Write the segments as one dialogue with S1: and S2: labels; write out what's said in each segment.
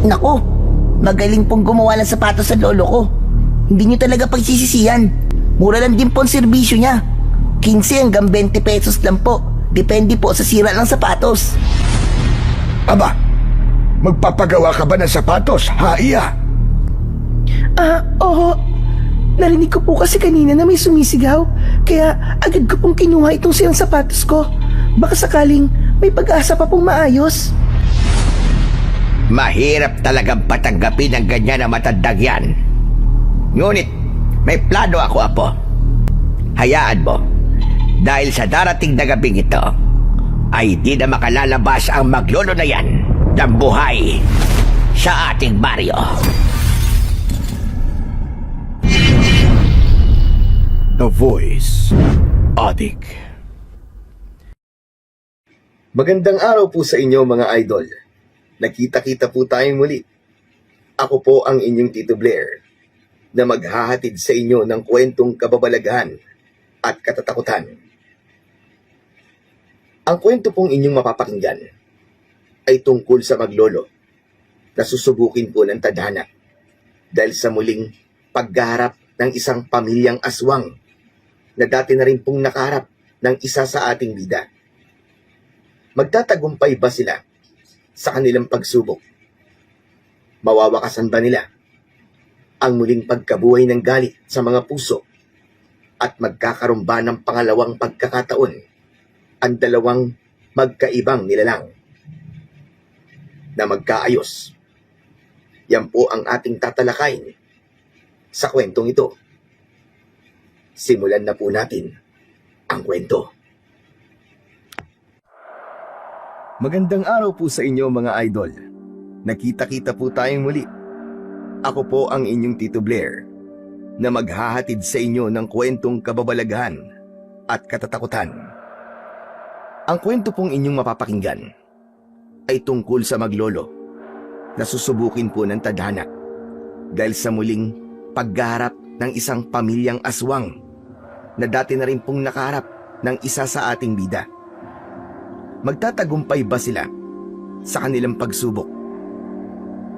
S1: Naku, magaling pong gumawa ng sapatos sa lolo ko. Hindi nyo talaga pagsisisihan. Mura lang din po ang serbisyo niya. 15 hanggang 20 pesos lang po. Depende po sa sira ng sapatos.
S2: Aba, magpapagawa ka ba ng sapatos, ha, Iya?
S3: Oo. Narinig ko po kasi kanina na may sumisigaw. Kaya agad ko pong kinuha itong silang sapatos ko. Baka sakaling may pag-asa pa pong maayos.
S4: Mahirap talagang patanggapin ang ganyan na matandang yan. Ngunit, may plano ako, Apo. Hayaan mo, dahil sa darating na gabing ito, ay di na makalalabas ang maglolo na yan ng buhay sa ating baryo.
S2: The Voice, Adik.
S5: Magandang araw po sa inyo mga idol. Nakita-kita po tayong muli. Ako po ang inyong Tito Blair na maghahatid sa inyo ng kwentong kababalaghan at katatakutan. Ang kwento pong inyong mapapakinggan ay tungkol sa maglolo na susubukin po ng tadhana dahil sa muling pagharap ng isang pamilyang aswang na dati na rin pong nakaharap ng isa sa ating bida. Magtatagumpay ba sila sa kanilang pagsubok? Mawawakasan ba nila ang muling pagkabuhay ng galit sa mga puso at magkakaroon ba ng pangalawang pagkakataon ang dalawang magkaibang nilalang na magkaayos? Yan po ang ating tatalakayin sa kwentong ito. Simulan na po natin ang kwento. Magandang araw po sa inyo mga idol. Nakita-kita po tayong muli. Ako po ang inyong Tito Blair na maghahatid sa inyo ng kwentong kababalaghan at katatakutan. Ang kwento pong inyong mapapakinggan ay tungkol sa maglolo na susubukin po ng tadhana dahil sa muling pagharap ng isang pamilyang aswang na dati na rin pong nakaharap ng isa sa ating bida. Magtatagumpay ba sila sa kanilang pagsubok?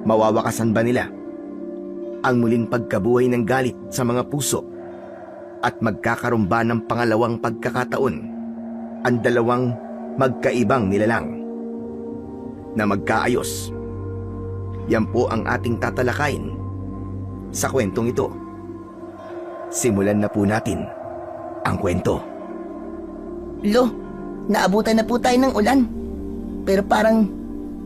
S5: Mawawakasan ba nila ang muling pagkabuhay ng galit sa mga puso at magkakaroon ba ng pangalawang pagkakataon ang dalawang magkaibang nilalang na magkaayos? Yan po ang ating tatalakayin sa kwentong ito. Simulan na po natin ang kwento.
S1: Lo, naabutan na po tayo ng ulan. Pero parang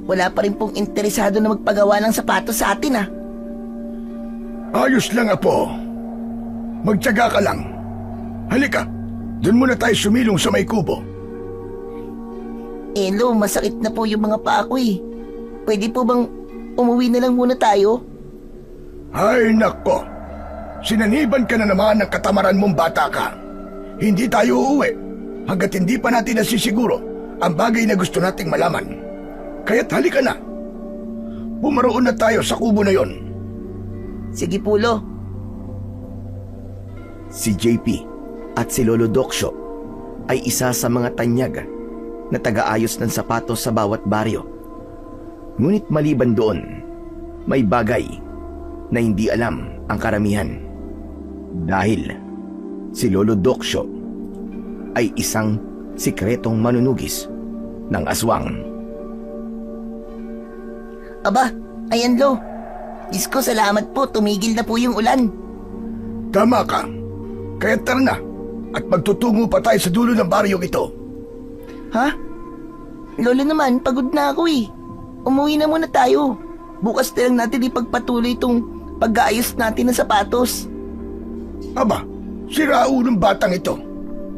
S1: wala pa rin pong interesado na magpagawa ng sapatos sa atin ah.
S2: Ayos lang, Apo. Magtiyaga ka lang. Halika, dun muna tayo sumilong sa may kubo.
S1: Lo, masakit na po yung mga paa ko eh. Pwede po bang umuwi na lang muna tayo?
S2: Ay, nako. Sinaniban ka na naman ng katamaran mong bata ka. Hindi tayo uuwi hanggat hindi pa natin nasisiguro ang bagay na gusto nating malaman. Kaya't halika na. Pumaroon na tayo sa kubo na yon.
S1: Sige po, Lo.
S5: Si JP at si Lolo Doksyo ay isa sa mga tanyag na taga-ayos ng sapatos sa bawat baryo. Ngunit maliban doon, may bagay na hindi alam ang karamihan. Dahil si Lolo Doksyo ay isang sikretong manunugis ng aswang.
S1: Aba, ayan Lo. Diyos ko, salamat po. Tumigil na po yung ulan.
S2: Tama ka. Kaya tara na at magtutungo pa tayo sa dulo ng baryong ito.
S1: Ha? Lolo naman, pagod na ako eh. Umuwi na muna tayo. Bukas na lang natin ipagpatuloy itong pag-aayos natin ng sapatos.
S2: Aba, si Raulong batang ito.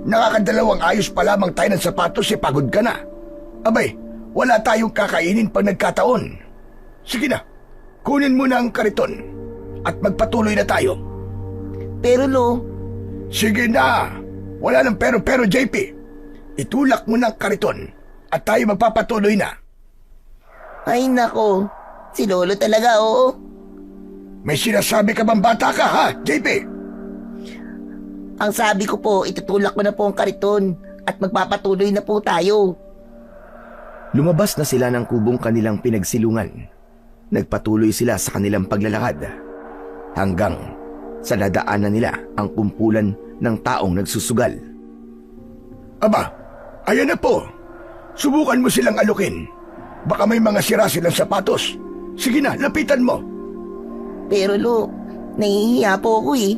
S2: Nakakadalawang ayos pa lamang tayo ng sapatos, pagod ka na. Abay, wala tayong kakainin pag nagkataon. Sige na, kunin mo na ang kariton at magpatuloy na tayo.
S1: Pero Lo...
S2: Sige na, wala nang pero JP. Itulak mo na ang kariton at tayo magpapatuloy na.
S1: Ay nako, si Lolo talaga, oo.
S2: May sinasabi ka bang bata ka, ha, JP?
S1: Ang sabi ko po, itutulak ko na po ang kariton at magpapatuloy na po tayo.
S5: Lumabas na sila ng kubong kanilang pinagsilungan nagpatuloy sila sa kanilang paglalakad hanggang sa nadaanan nila ang kumpulan ng taong nagsusugal.
S2: Aba, ayan na po. Subukan mo silang alukin. Baka may mga sira silang sapatos. Sige na, lapitan mo.
S1: Pero Lo, nahihiya po ako eh.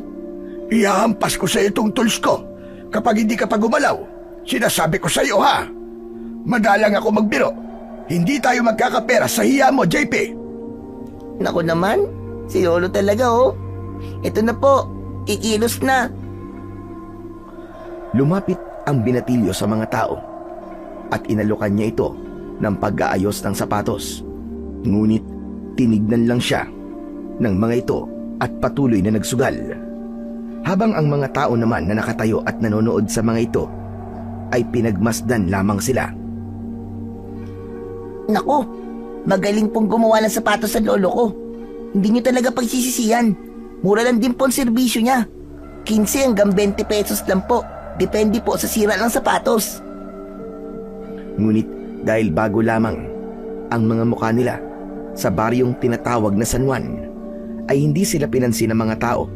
S2: Ihahampas ko sa itong tools ko. Kapag hindi ka pa gumalaw, sinasabi ko sa iyo ha. Madalang ako magbiro. Hindi tayo magkakapera sa hiya mo, JP.
S1: Naku naman, si Lolo talaga oh. Ito na po, ikilos na.
S5: Lumapit ang binatilyo sa mga tao at inalukan niya ito ng pag-aayos ng sapatos. Ngunit tinignan lang siya ng mga ito at patuloy na nagsugal. Habang ang mga tao naman na nakatayo at nanonood sa mga ito ay pinagmasdan lamang sila.
S1: Naku, magaling pong gumawa ng sapatos sa lolo ko. Hindi nyo talaga pagsisisihan. Mura lang din po ang serbisyo niya. 15 hanggang 20 pesos lang po. Depende po sa sira ng sapatos.
S5: Ngunit dahil bago lamang ang mga mukha nila sa baryong tinatawag na San Juan, ay hindi sila pinansin ng mga tao,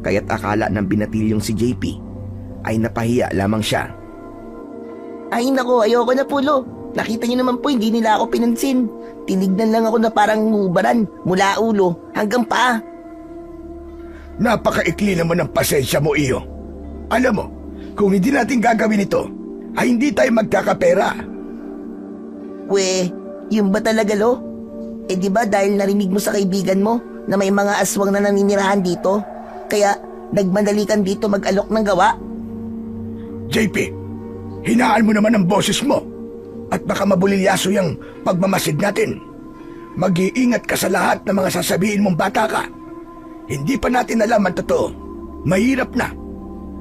S5: kaya't akala ng binatilyong si JP ay napahiya lamang siya.
S1: Ay naku, ayoko na po Lo. Nakita niyo naman po hindi nila ako pinansin. Tinignan lang ako na parang ngubaran mula ulo hanggang paa.
S2: Napakaikli naman ng pasensya mo, iyo. Alam mo, kung hindi natin gagawin ito, ay hindi tayo magkakapera.
S1: We, yun ba talaga Lo? Eh di ba dahil narinig mo sa kaibigan mo na may mga aswang na naninirahan dito, kaya nagmadali kan dito mag-alok ng gawa?
S2: JP, hinaan mo naman ang boses mo at baka mabulilyaso yung pagmamasid natin. Mag-iingat ka sa lahat ng mga sasabihin mong bata ka. Hindi pa natin alam ang totoo. Mahirap na.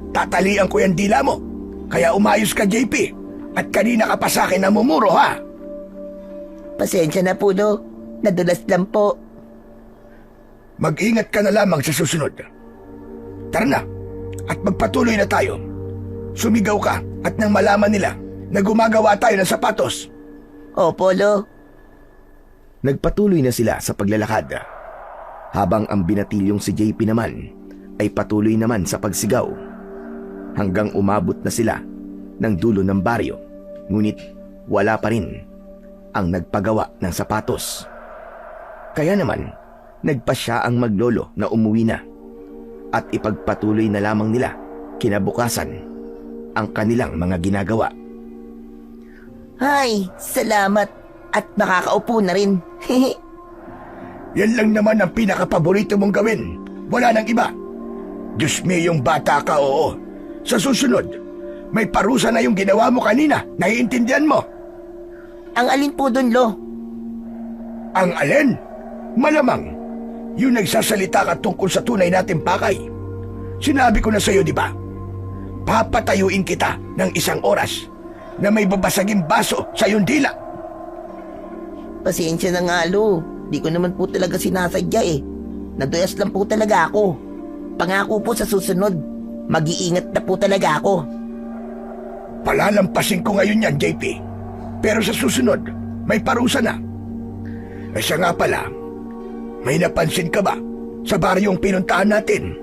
S2: Tatalian ko yung dila mo. Kaya umayos ka, JP. At kanina ka pa sa akin namumuro, ha?
S1: Pasensya na po Lo. Nadulas lang po.
S2: Mag-ingat ka na lamang sa susunod. Tara na. At magpatuloy na tayo. Sumigaw ka at nang malaman nila na gumagawa tayo ng sapatos.
S1: Opo Lo.
S5: Nagpatuloy na sila sa paglalakad, habang ang binatilyong si JP naman ay patuloy naman sa pagsigaw hanggang umabot na sila ng dulo ng baryo. Ngunit wala pa rin ang nagpagawa ng sapatos. Kaya naman nagpasya ang maglolo na umuwi na at ipagpatuloy na lamang nila kinabukasan ang kanilang mga ginagawa.
S1: Ay, salamat. At makakaupo na rin.
S2: Yan lang naman ang pinakapaborito mong gawin. Wala nang iba. Diyos me, yung bata ka, oo. Sa susunod, may parusa na yung ginawa mo kanina. Naiintindihan mo?
S1: Ang alin po dun Lo?
S2: Ang alin? Malamang, yung nagsasalita ka tungkol sa tunay nating pakay. Sinabi ko na sa'yo, di ba? Papatayuin kita ng 1 oras na may babasaging baso sa iyong dila.
S1: Pasensya na nga Lo. Di ko naman po talaga sinasadya eh. Naduyas lang po talaga ako. Pangako po sa susunod, mag-iingat na po talaga ako.
S2: Palalampasin ko ngayon yan, JP. Pero sa susunod, may parusa na. Eh siya nga pala, may napansin ka ba sa baryong pinuntahan natin?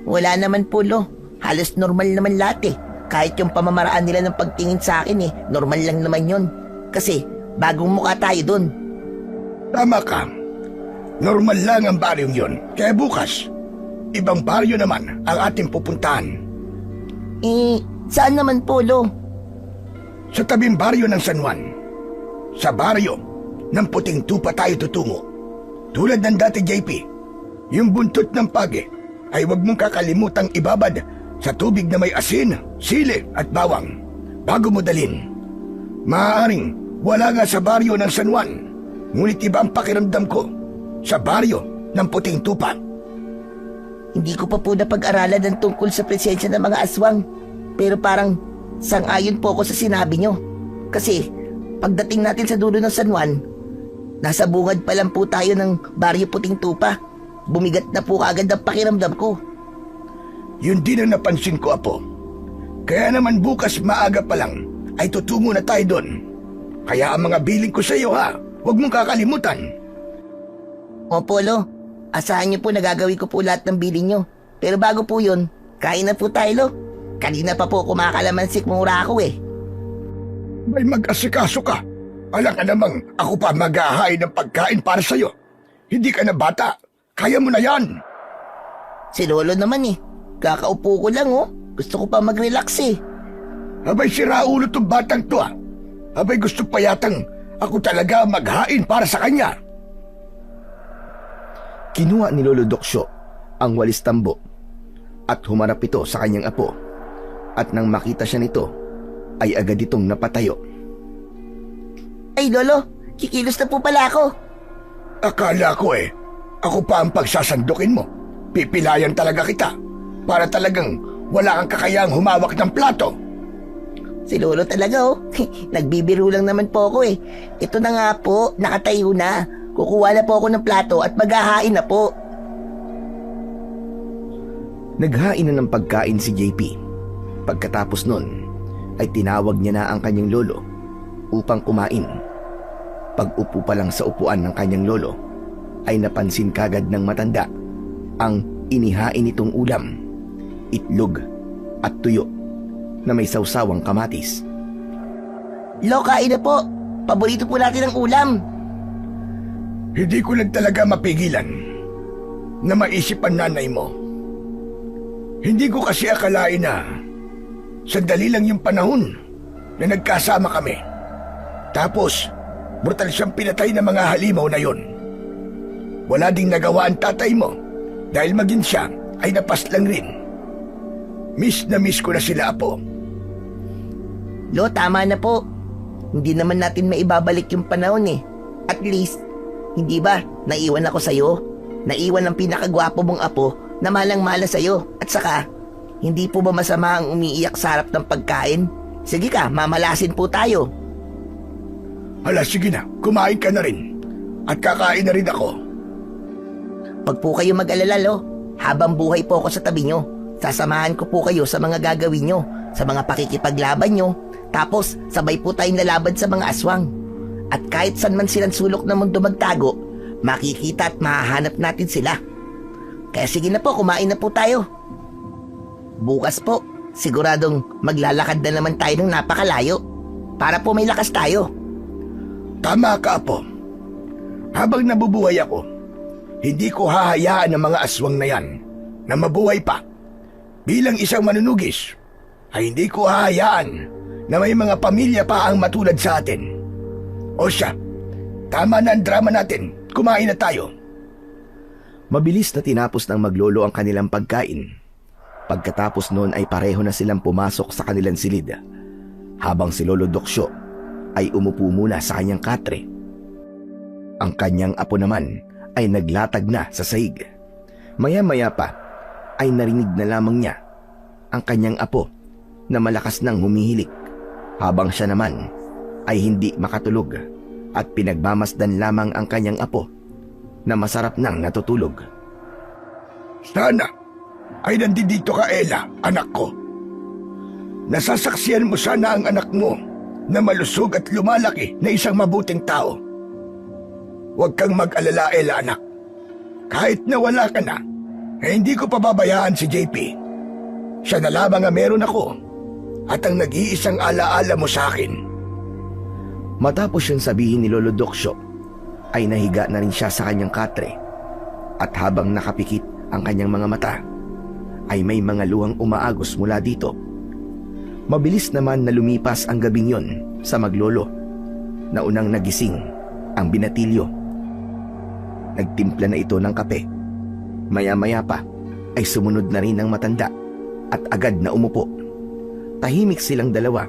S1: Wala naman po Lo. Halos normal naman lahat eh. Kahit yung pamamaraan nila ng pagtingin sa akin eh, normal lang naman yun. Kasi bagong mukha tayo dun.
S2: Tama ka. Normal lang ang baryong yon. Kaya bukas, ibang baryo naman ang ating pupuntahan.
S1: Eh, saan naman po Lo?
S2: Sa tabing baryo ng San Juan. Sa baryo ng Puting Tupa tayo tutungo. Tulad ng dati, JP, yung buntot ng page ay huwag mong kakalimutang ibabad sa tubig na may asin, sili at bawang bago mo dalhin. Maaaring wala nga sa baryo ng San Juan, ngunit iba ang pakiramdam ko sa baryo ng Puting Tupa.
S1: Hindi ko pa po napag-aralan ng tungkol sa presensya ng mga aswang. Pero parang sang-ayon po ako sa sinabi nyo. Kasi pagdating natin sa dulo ng San Juan, nasa bungad pa lang po tayo ng baryo Puting Tupa. Bumigat na po kaagad ang pakiramdam ko.
S2: Yun din ang napansin ko, Apo. Kaya naman bukas maaga pa lang ay tutungo na tayo doon. Kaya ang mga biling ko sa iyo, ha, huwag mong kakalimutan.
S1: Opo, Lo. Asahan niyo po na gagawin ko po lahat ng bilin niyo. Pero bago po yun, kain na po tayo, Lo. Kanina pa po kumakalamansi mura ako eh.
S2: May mag-asikaso ka. Alam ka namang ako pa maghahain ng pagkain para sa'yo. Hindi ka na bata. Kaya mo na yan.
S1: Si Lolo naman eh. Kakaupo ko lang oh. Gusto ko pa mag-relax eh.
S2: Abay sira ulo tong batang to ah. Abay gusto pa yatang ako talaga maghain para sa kanya.
S5: Kinuha ni Lolo Doksyo ang walis tambo at humarap ito sa kanyang apo. At nang makita siya nito, ay agad itong napatayo.
S1: Ay Lolo, kikilos na po pala ako.
S2: Akala ko ako pa ang pagsasandukin mo. Pipilayan talaga kita para talagang wala kang kakayang humawak ng plato.
S1: Si Lolo talaga oh. Nagbibiro lang naman po ako eh. Ito na nga po, nakatayo na. Kukuha na po ako ng plato at maghahain na po.
S5: Naghain na ng pagkain si JP. Pagkatapos nun, ay tinawag niya na ang kanyang lolo upang kumain. Pag-upo pa lang sa upuan ng kanyang lolo, ay napansin kagad ng matanda ang inihain nitong ulam, itlog at tuyo na may sawsawang kamatis.
S1: Lo, kain na po. Paborito po natin ang ulam.
S2: Hindi ko lang talaga mapigilan na maisip ang nanay mo. Hindi ko kasi akalain na sandali lang yung panahon na nagkasama kami. Tapos, brutal siyang pinatay ng mga halimaw na yon. Wala ding nagawa ang tatay mo dahil maging siya ay napaslang rin. Miss na miss ko na sila, Apo.
S1: Lo, tama na po. Hindi naman natin maibabalik yung panahon eh. At least, hindi ba, naiwan ako sa'yo? Naiwan ang pinakagwapo mong apo na malang-mala sa'yo. At saka, hindi po ba masama ang umiiyak sa harap ng pagkain? Sige ka, mamalasin po tayo.
S2: Hala, sige na, kumain ka na rin. At kakain na rin ako.
S1: Pag po kayo mag-alala, Lo, habang buhay po ako sa tabi nyo, sasamahan ko po kayo sa mga gagawin nyo, sa mga pakikipaglaban nyo, tapos sabay po tayong lalaban sa mga aswang. At kahit saan man silang sulok ng mundo magtago, makikita at mahahanap natin sila. Kaya sige na po, kumain na po tayo. Bukas po, siguradong maglalakad na naman tayo ng napakalayo para po may lakas tayo.
S2: Tama ka, Apo. Habang nabubuhay ako, hindi ko hahayaan ang mga aswang na yan na mabuhay pa. Bilang isang manunugis, ay hindi ko hahayaan na may mga pamilya pa ang matulad sa atin. O siya, tama na ang drama natin. Kumain na tayo.
S5: Mabilis na tinapos ng maglolo ang kanilang pagkain. Pagkatapos noon ay pareho na silang pumasok sa kanilang silid. Habang si Lolo Doksyo ay umupo muna sa kanyang katre. Ang kanyang apo naman ay naglatag na sa sahig. Maya-maya pa ay narinig na lamang niya ang kanyang apo na malakas nang humihilik, habang siya naman ay hindi makatulog at pinagmamasdan lamang ang kanyang apo na masarap nang natutulog.
S2: Sana ay nandito ka, Ella, anak ko. Nasasaksiyan mo sana ang anak mo na malusog at lumalaki na isang mabuting tao. Huwag kang mag-alala, Ella, anak. Kahit na wala ka na, hindi ko pababayaan si JP. Siya na lamang ang meron ako at ang nag-iisang alaala mo sa akin.
S5: Matapos yung sabihin ni Lolo Doksyo, ay nahiga na rin siya sa kanyang katre. At habang nakapikit ang kanyang mga mata, ay may mga luhang umaagos mula dito. Mabilis naman na lumipas ang gabing yon sa maglolo, na unang nagising ang binatilyo. Nagtimpla na ito ng kape. Maya-maya pa ay sumunod na rin ang matanda at agad na umupo. Tahimik silang dalawa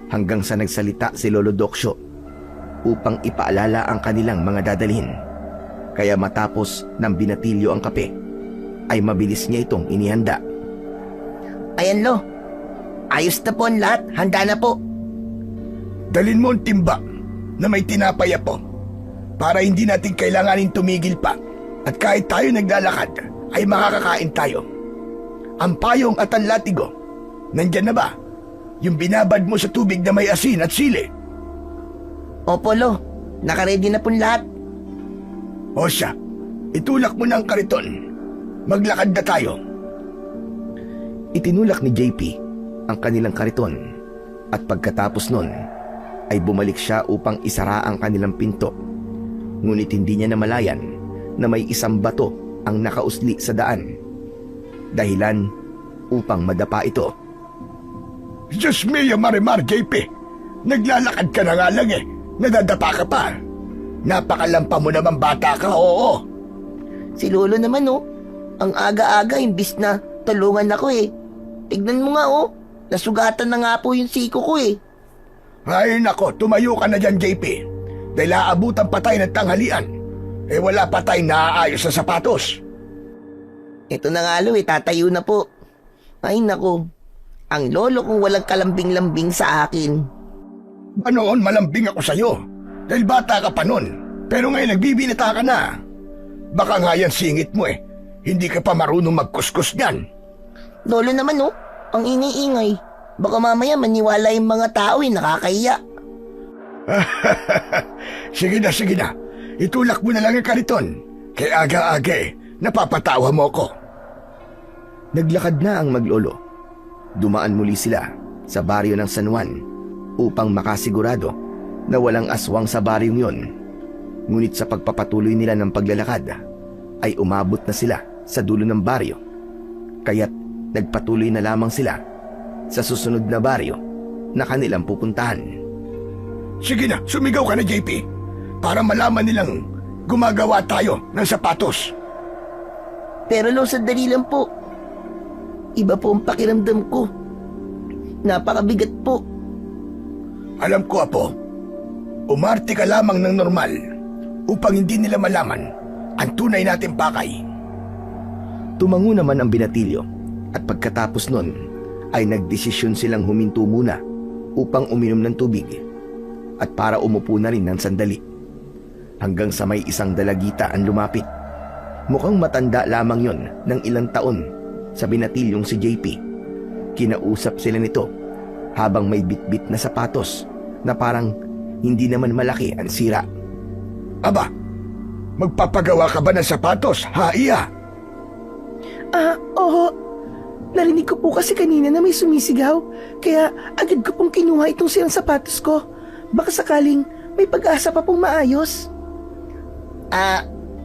S5: hanggang sa nagsalita si Lolo Doksyo upang ipaalala ang kanilang mga dadalhin. Kaya matapos ng binatilyo ang kape, ay mabilis niya itong inihanda.
S1: Ayan, Lo. Ayos na po ang lahat. Handa na po.
S2: Dalin mo ang timba na may tinapay, Apo, para hindi natin kailanganin tumigil pa at kahit tayo naglalakad ay makakakain tayo. Ang payong at ang latigo, nandyan na ba? Yung binabad mo sa tubig na may asin at sili.
S1: Opo, Lo. Nakaredy na po lahat.
S2: O siya, itulak mo na ang kariton. Maglakad na tayo.
S5: Itinulak ni JP ang kanilang kariton at pagkatapos nun ay bumalik siya upang isara ang kanilang pinto. Ngunit hindi niya namalayan na may isang bato ang nakausli sa daan. Dahilan upang madapa ito.
S2: Diyos mio, Marimar, JP. Naglalakad ka na nga lang eh. Nadadapa ka pa. Napakalampa mo naman bata ka, oo.
S1: Si Lolo naman oh, ang aga-aga imbis na tulungan ako eh. Tignan mo nga oh, nasugatan na nga po yung siko ko eh.
S2: Ay nako, tumayo ka na dyan, JP. Dahil aabutan pa tayo ng tanghalian. Eh wala pa tayong naaayos sa sapatos.
S1: Ito na nga lo eh, tatayo na po. Ay nako, ang lolo kong walang kalambing-lambing sa akin.
S2: Ba noon malambing ako sa'yo? Dahil bata ka pa nun. Pero ngayon nagbibinata ka na. Baka nga yan singit mo eh. Hindi ka pa marunong magkuskus niyan.
S1: Lolo naman oh, ang ingay-ingay. Baka mamaya maniwala yung mga tao eh, nakakahiya.
S2: Sige na. Itulak mo na lang ang kariton. Kaya aga-aga eh, napapatawa mo ko.
S5: Naglakad na ang maglolo. Dumaan muli sila sa baryo ng San Juan upang makasigurado na walang aswang sa baryong yon. Ngunit sa pagpapatuloy nila ng paglalakad ay umabot na sila sa dulo ng baryo. Kaya't nagpatuloy na lamang sila sa susunod na baryo na kanilang pupuntahan.
S2: Sige na, sumigaw ka na, JP. Para malaman nilang gumagawa tayo ng sapatos.
S1: Pero lo, sandali lang po. Iba po ang pakiramdam ko. Napakabigat po.
S2: Alam ko, Apo. Umarte ka lamang ng normal upang hindi nila malaman ang tunay nating pakay.
S5: Tumango naman ang binatilyo at pagkatapos nun ay nagdesisyon silang huminto muna upang uminom ng tubig at para umupo na rin ng sandali. Hanggang sa may isang dalagita ang lumapit. Mukhang matanda lamang yon ng ilang taon sa binatilyong si JP. Kinausap sila nito habang may bitbit na sapatos na parang hindi naman malaki ang sira.
S2: Aba, magpapagawa ka ba ng sapatos, ha, Iya?
S3: Oo. Narinig ko po kasi kanina na may sumisigaw. Kaya agad ko pong kinuha itong silang sapatos ko. Baka sakaling may pag-asa pa pong maayos.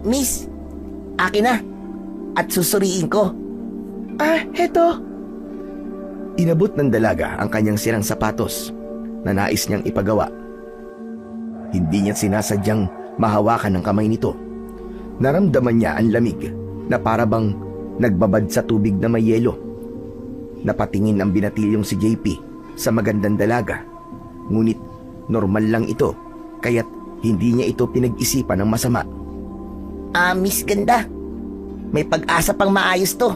S1: Miss, akin na. At susuriin ko.
S3: Heto.
S5: Inabot ng dalaga ang kanyang sirang sapatos na nais niyang ipagawa. Hindi niya sinasadyang mahawakan ng kamay nito. Naramdaman niya ang lamig na parabang nagbabad sa tubig na may yelo. Napatingin ang binatilyong si JP sa magandang dalaga. Ngunit normal lang ito, kaya't hindi niya ito pinag-isipan ng masama.
S1: Miss Ganda, may pag-asa pang maayos to.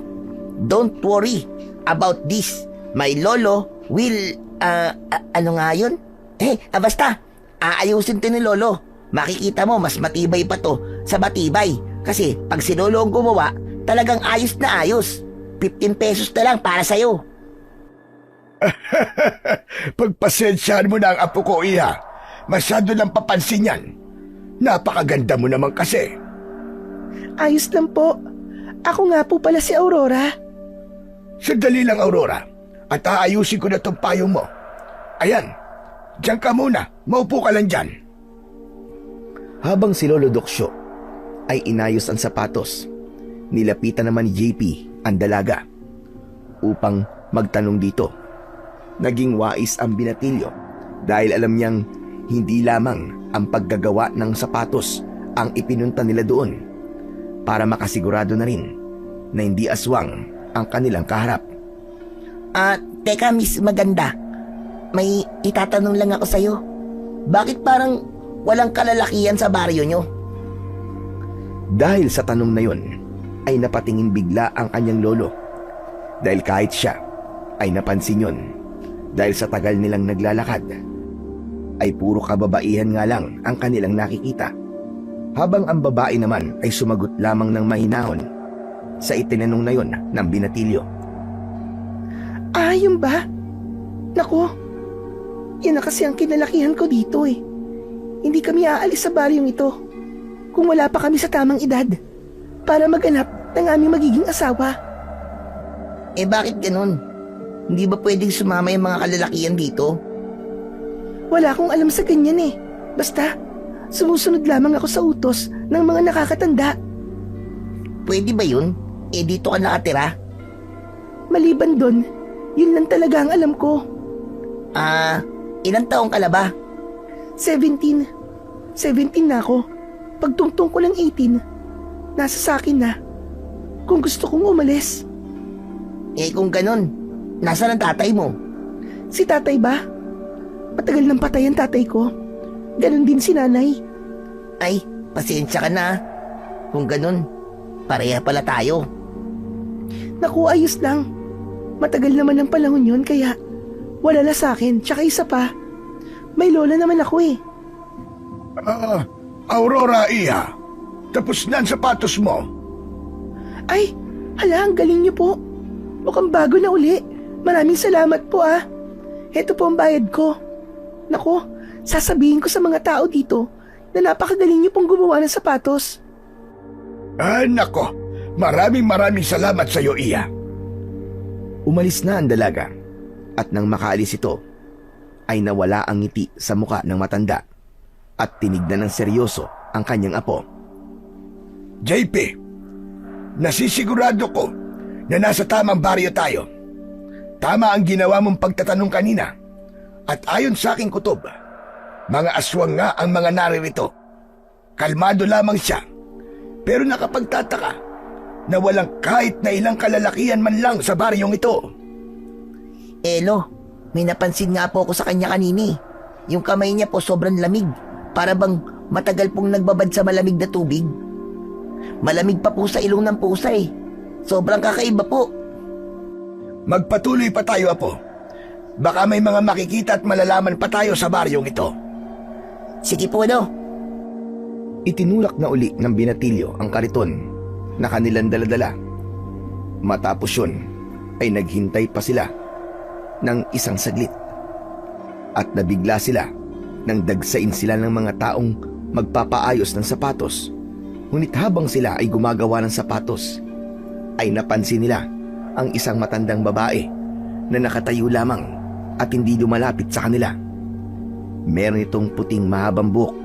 S1: Don't worry about this. My lolo will, ano nga yun? Basta, aayusin to ni lolo. Makikita mo, mas matibay pa to sa batibay. Kasi pag si lolo ang gumawa, talagang ayos na ayos. 15 pesos na lang para sa'yo.
S2: Pagpasensyahan mo na ang apo ko, Iya. Masyado lang papansin yan. Napakaganda mo naman kasi.
S3: Ayos lang po. Ako nga po pala si Aurora.
S2: Sandali lang, Aurora. At aayusin ko na itong payong mo. Ayan, diyan ka muna. Maupo ka lang dyan.
S5: Habang si Lolo Doksyo ay inayos ang sapatos, nilapitan naman ni JP ang dalaga upang magtanong dito. Naging wais ang binatilyo dahil alam niyang hindi lamang ang paggagawa ng sapatos ang ipinunta nila doon para makasigurado na rin na hindi aswang ang kanilang kaharap.
S1: Teka Miss Maganda, may itatanong lang ako sa'yo. Bakit parang walang kalalakihan sa baryo nyo?
S5: Dahil sa tanong na yon ay napatingin bigla ang kanyang lolo. Dahil kahit siya ay napansin yon dahil sa tagal nilang naglalakad ay puro kababaihan nga lang ang kanilang nakikita. Habang ang babae naman ay sumagot lamang ng mahinahon sa itinanong na yon ng binatilyo.
S3: Yun ba? Naku, yan na kasi ang kinalakihan ko dito eh. Hindi kami aalis sa baryong ito kung wala pa kami sa tamang edad. para maganap ng aming magiging asawa.
S1: Eh bakit ganun? Hindi ba pwedeng sumama yung mga kalalakihan dito?
S3: Wala akong alam sa ganyan eh. Basta, sumusunod lamang ako sa utos ng mga nakakatanda.
S1: Pwede ba yun? Eh dito ka nakatira?
S3: Maliban doon, yun lang talaga ang alam ko.
S1: Ilang taong ka na ba?
S3: 17. 17 na ako. Pagtungtong ko lang 18, nasa sakin na. Kung gusto kong umalis.
S1: Eh kung ganun, nasaan ang tatay mo?
S3: Si tatay ba? Matagal nang patay ang tatay ko. Ganon din si nanay.
S1: Ay, pasensya ka na. Kung ganun, pareha pala tayo.
S3: Naku, ayos lang. Matagal naman ang panahon yun kaya wala na sa akin. Tsaka isa pa, may lola naman ako eh.
S2: Aurora, Iya. Tapos na ang sapatos mo.
S3: Ay, hala, ang galing niyo po. Mukhang bago na uli. Maraming salamat po ah. Heto po ang bayad ko. Naku, sasabihin ko sa mga tao dito na napakagaling niyo pong gumawa ng sapatos.
S2: Nako. Maraming salamat sa iyo, Iya.
S5: Umalis na ang dalaga at nang makaalis ito, ay nawala ang ngiti sa muka ng matanda at tinignan ng seryoso ang kanyang apo.
S2: JP, nasisigurado ko na nasa tamang baryo tayo. Tama ang ginawa mong pagtatanong kanina. At ayon sa aking kutob, mga aswang nga ang mga naririto. Kalmado lamang siya, pero nakapagtataka na walang kahit na ilang kalalakihan man lang sa baryong ito.
S1: Elo, may napansin nga po ako sa kanya kanini. Yung kamay niya po sobrang lamig. Para bang matagal pong nagbabad sa malamig na tubig. Malamig pa po sa ilong ng pusa eh. Sobrang kakaiba po.
S2: Magpatuloy pa tayo, Apo. Baka may mga makikita at malalaman pa tayo sa baryong ito.
S1: Sige po, no?
S5: Itinulak na uli ng binatilyo ang kariton na kanilang daladala. Matapos yun, ay naghintay pa sila ng isang saglit. At nabigla sila nang dagsain sila ng mga taong magpapaayos ng sapatos. Ngunit habang sila ay gumagawa ng sapatos, ay napansin nila ang isang matandang babae na nakatayo lamang at hindi lumalapit sa kanila. Meron itong puting mahabang buhok.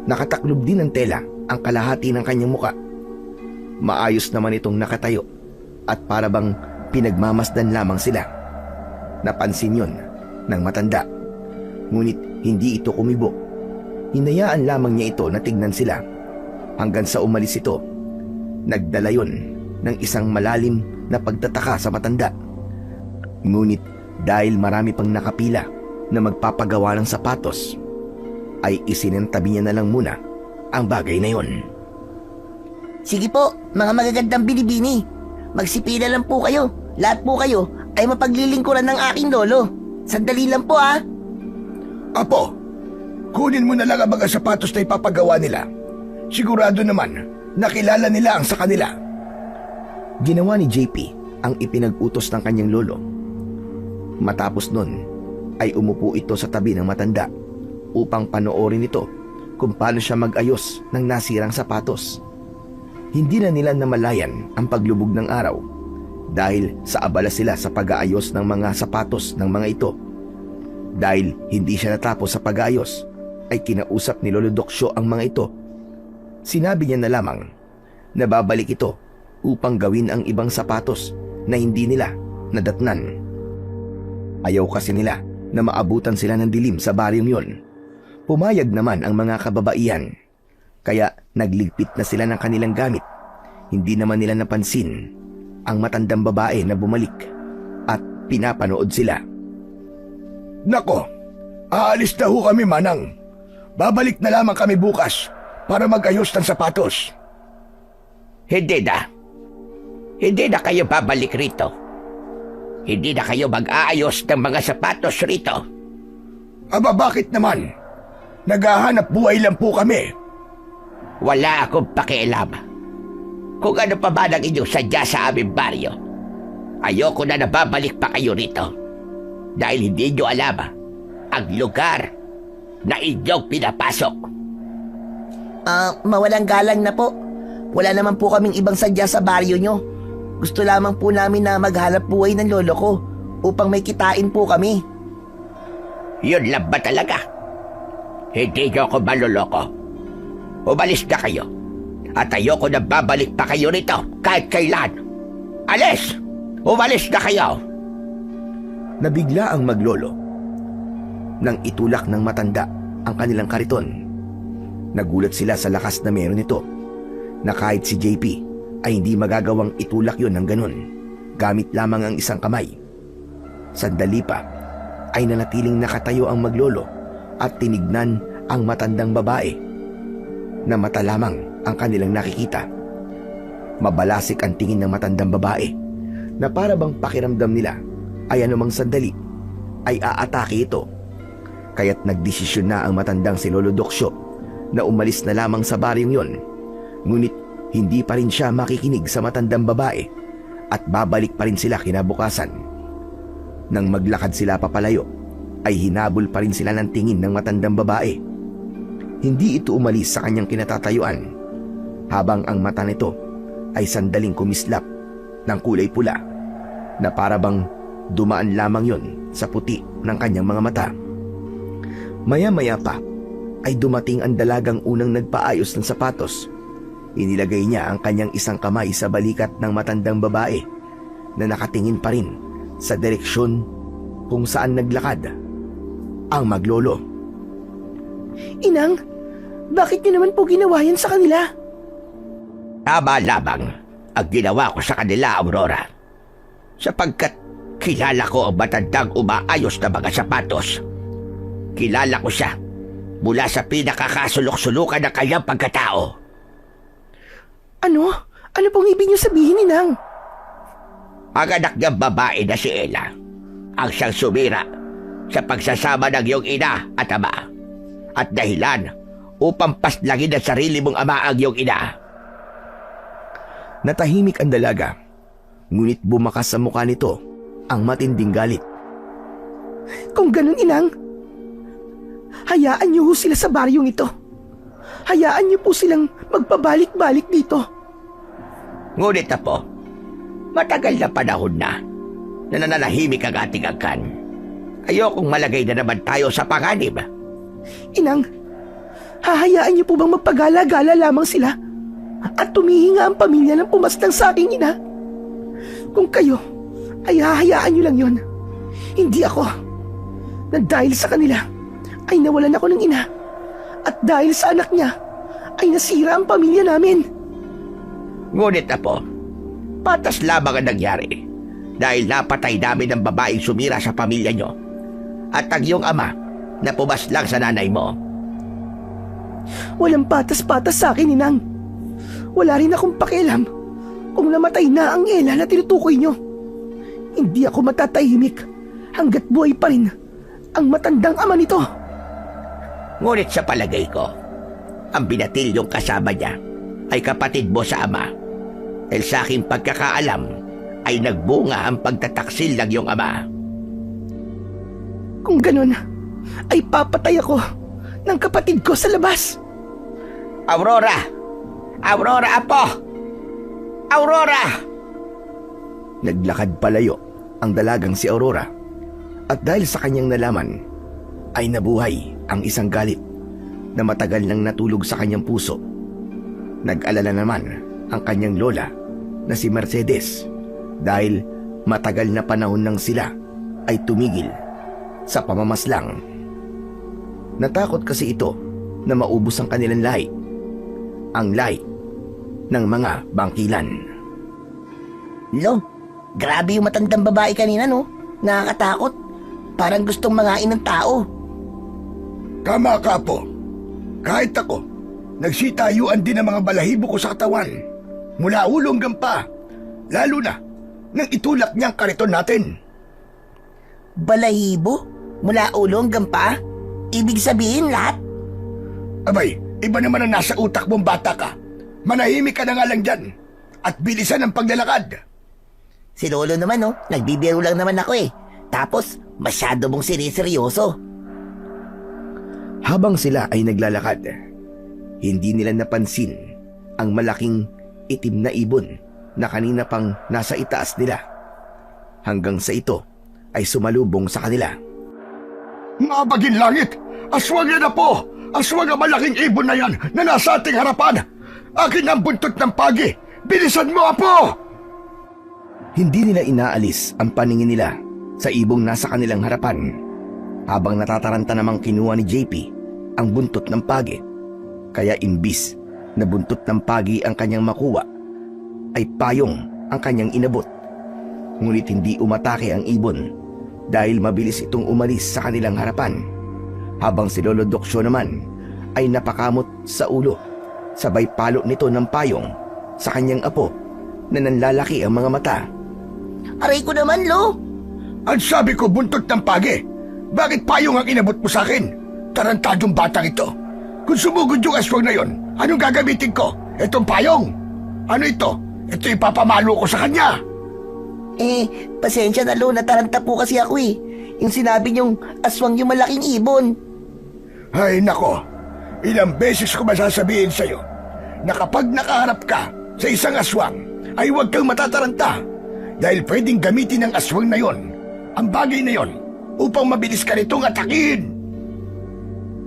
S5: Nakataklob din ng tela ang kalahati ng kanyang muka. Maayos naman itong nakatayo at para bang pinagmamasdan lamang sila. Napansin yon ng matanda. Ngunit hindi ito kumibo. Hinayaan lamang niya ito na tignan sila hanggang sa umalis ito. Nagdala yon ng isang malalim na pagtataka sa matanda. Ngunit dahil marami pang nakapila na magpapagawa ng sapatos, ay isinantabi niya na lang muna ang bagay na yon.
S1: Sige po, mga magagandang binibini. Magsipila lang po kayo. Lahat po kayo ay mapaglilingkuran ng aking lolo. Sandali lang po ah.
S2: Apo, kunin mo na lang ang mga sapatos na ipapagawa nila. Sigurado naman, nakilala nila ang sa kanila.
S5: Ginawa ni JP ang ipinag-utos ng kanyang lolo. Matapos nun, ay umupo ito sa tabi ng matanda upang panoorin ito kung paano siya mag-ayos ng nasirang sapatos. Hindi na nila namalayan ang paglubog ng araw dahil sa abala sila sa pag-aayos ng mga sapatos ng mga ito. Dahil hindi siya natapos sa pag-aayos, ay kinausap ni Lolo Doksyo ang mga ito. Sinabi niya na lamang na babalik ito upang gawin ang ibang sapatos na hindi nila nadatnan. Ayaw kasi nila na maabutan sila ng dilim sa baryong yon. Pumayag naman ang mga kababaihan, kaya nagligpit na sila ng kanilang gamit. Hindi naman nila napansin ang matandang babae na bumalik at pinapanood sila.
S2: Nako, aalis na ho kami, Manang. Babalik na lamang kami bukas para mag-ayos ng sapatos.
S4: Hindi na. Hindi na kayo babalik rito. Hindi na kayo mag-aayos ng mga sapatos rito.
S2: Aba, bakit naman? Naghahanap buhay lang po kami.
S4: Wala akong pakialam. Kung ano pa ba ang inyong sadya sa aming baryo, ayoko na nababalik pa kayo rito. Dahil hindi nyo alam ang lugar na inyong pinapasok.
S1: Mawalang galang na po. Wala naman po kaming ibang sadya sa baryo nyo. Gusto lamang po namin na maghanap buhay ng lolo ko upang may kitain po kami.
S4: Yun lang ba talaga? Hindi niyo ako maluloko. Umalis na kayo. At ayoko na babalik pa kayo rito kahit kailan. Alis! Umalis na kayo!
S5: Nabigla ang maglolo nang itulak ng matanda ang kanilang kariton. Nagulat sila sa lakas na meron nito, na kahit si JP ay hindi magagawang itulak yon ng ganun, gamit lamang ang isang kamay. Sandali pa ay nanatiling nakatayo ang maglolo at tinignan ang matandang babae, na mata lamang ang kanilang nakikita. Mabalasik ang tingin ng matandang babae, na para bang pakiramdam nila ay anumang sandali ay aatake ito. Kaya't nagdesisyon na ang matandang si Lolo Doksyo na umalis na lamang sa baryong yon. Ngunit hindi pa rin siya makikinig sa matandang babae at babalik pa rin sila kinabukasan. Nang maglakad sila papalayo, ay hinabol pa rin sila ng tingin ng matandang babae. Hindi ito umalis sa kanyang kinatatayuan, habang ang mata nito ay sandaling kumislap ng kulay pula, na para bang dumaan lamang yon sa puti ng kanyang mga mata. Maya-maya pa ay dumating ang dalagang unang nagpaayos ng sapatos. Inilagay niya ang kanyang isang kamay sa balikat ng matandang babae, na nakatingin pa rin sa direksyon kung saan naglakad ang maglolo.
S3: Inang, bakit niyo naman po ginawa yan sa kanila?
S4: Tama lamang ang ginawa ko sa kanila, Aurora. Sapagkat kilala ko ang matandang umaayos na mga sapatos. Kilala ko siya mula sa pinakakasulok-sulukan ng kanyang pagkatao.
S3: Ano? Ano pong ibig niyo sabihin, Inang?
S4: Ang anak niyang babae na si Ella ang siyang sumira sa pagsasama ng iyong ina at ama, at dahilan upang paslangin ang sarili mong ama ang iyong ina.
S5: Natahimik ang dalaga, ngunit bumakas sa mukha nito ang matinding galit.
S3: Kung ganun, Inang, hayaan niyo ho sila sa baryong ito. Hayaan niyo po silang magpabalik-balik dito.
S4: Ngunit apo, matagal na panahon na nananahimik ang ating angkan. Ayokong malagay na naman tayo sa panganib.
S3: Inang, hahayaan niyo po bang magpagala-gala lamang sila at tumihinga ang pamilya ng pumaslang sa aking ina? Kung kayo ay hahayaan niyo lang yon, hindi ako, na dahil sa kanila ay nawalan ako ng ina, at dahil sa anak niya ay nasira ang pamilya namin.
S4: Ngunit apo, patas lamang ang nangyari dahil napatay namin ang babaeng sumira sa pamilya nyo at ang iyong ama na pumaslang sa nanay mo.
S3: Walang patas-patas sa akin, Inang. Wala rin akong pakialam kung namatay na ang Ella na tinutukoy nyo. Hindi ako matatahimik hanggat buhay pa rin ang matandang ama nito.
S4: Ngunit sa palagay ko, ang binatilyong kasama niya ay kapatid mo sa ama. Dahil sa aking pagkakaalam ay nagbunga ang pagtataksil ng iyong ama.
S3: Kung ganun, ay papatay ako ng kapatid ko sa labas.
S4: Aurora! Aurora, apo! Aurora!
S5: Naglakad palayo ang dalagang si Aurora, at dahil sa kanyang nalaman ay nabuhay ang isang galit na matagal nang natulog sa kanyang puso. Nag-alala naman ang kanyang lola na si Mercedes, dahil matagal na panahon nang sila ay tumigil sa pamamaslang. Natakot kasi ito na maubos ang kanilang lahi, ang lahi ng mga bangkilan.
S1: Lo, grabe yung matandang babae kanina, no? Nakakatakot. Parang gustong mangain ng tao.
S2: Tama ka po. Kahit ako, nagsitayuan din ang mga balahibo ko sa katawan. Mula ulo hanggang pa. Lalo na nang itulak niya ang kariton natin.
S1: Balahibo? Mula ulo hanggang paa? Ibig sabihin lahat?
S2: Abay, iba naman ang nasa utak mong bata ka. Manahimik ka na nga lang dyan. At bilisan ang paglalakad.
S1: Si Lolo naman, no? Nagbibiro lang naman ako eh. Tapos, masyado mong siniseryoso.
S5: Habang sila ay naglalakad, hindi nila napansin ang malaking itim na ibon na kanina pang nasa itaas nila. Hanggang sa ito ay sumalubong sa kanila.
S2: Mabagin langit! Aswang yan na po! Aswang ang malaking ibon na yan na nasa ating harapan! Akin ang buntot ng pagi! Bilisan mo, Apo!
S5: Hindi nila inaalis ang paningin nila sa ibong nasa kanilang harapan, habang natataranta namang kinuha ni JP ang buntot ng pagi. Kaya imbis na buntot ng pagi ang kanyang makuha, ay payong ang kanyang inabot. Ngunit hindi umatake ang ibon dahil mabilis itong umalis sa kanilang harapan, habang si Lolo Doksyo naman ay napakamot sa ulo, sabay palo nito ng payong sa kanyang apo na nanlalaki ang mga mata.
S1: Aray ko naman, Lo!
S2: Ang sabi ko buntot ng pagi! Bakit payong ang inabot mo sa akin? Tarantadong batang ito! Kung sumugod yung aswang na yon, anong gagamitin ko? Itong payong? Ano ito? Ito ipapamalo ko sa kanya!
S1: Pasensya na, Lo. Nataranta po kasi ako eh. Yung sinabi niyong aswang yung malaking ibon.
S2: Ay nako, ilang beses ko masasabihin sa'yo na kapag nakaharap ka sa isang aswang ay huwag kang matataranta dahil pwedeng gamitin ng aswang na yon, ang bagay na yon, upang mabilis ka nitong atakin.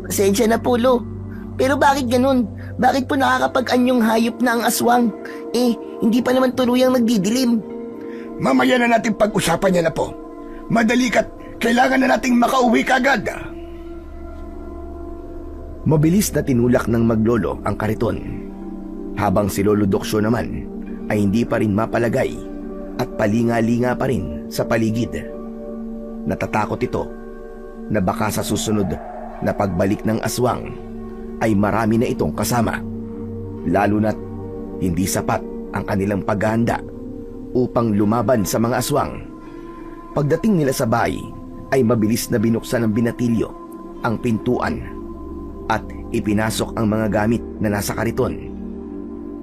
S1: Pasensya na po, Lo. Pero bakit ganun? Bakit po nakakapag-anyong hayop na ang aswang? Hindi pa naman tuluyang nagdidilim.
S2: Mamaya na natin pag-usapan yan na po. Madali ka't kailangan na nating makauwi kagad.
S5: Mabilis na tinulak ng maglolo ang kariton, habang si Lolo Doksyo naman ay hindi pa rin mapalagay at palinga-linga pa rin sa paligid. Natatakot ito na baka sa susunod na pagbalik ng aswang ay marami na itong kasama, lalo na't hindi sapat ang kanilang paghahanda upang lumaban sa mga aswang. Pagdating nila sa bahay ay mabilis na binuksan ng binatilyo ang pintuan at ipinasok ang mga gamit na nasa kariton.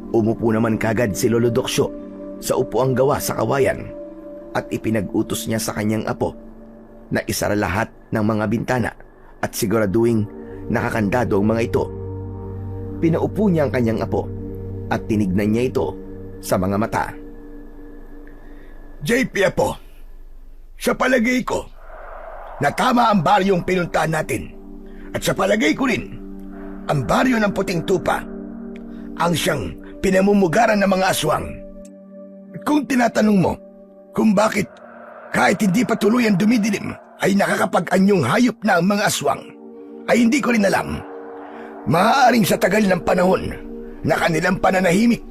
S5: Umupo naman kagad si Lolo Doksyo sa upuang gawa sa kawayan at ipinag-utos niya sa kanyang apo na isara lahat ng mga bintana at siguraduhing nakakandado ang mga ito. Pinaupo niya ang kanyang apo at tinignan niya ito sa mga mata.
S2: JP Apo, sa palagay ko, na tama ang baryong pinuntahan natin. At sa palagay ko rin, ang baryo ng Puting Tupa ang siyang pinamumugaran ng mga aswang. At kung tinatanong mo kung bakit kahit hindi pa tuluyan dumidilim ay nakakapag-anyong hayop na ang mga aswang, ay hindi ko rin alam. Maaaring sa tagal ng panahon na kanilang pananahimik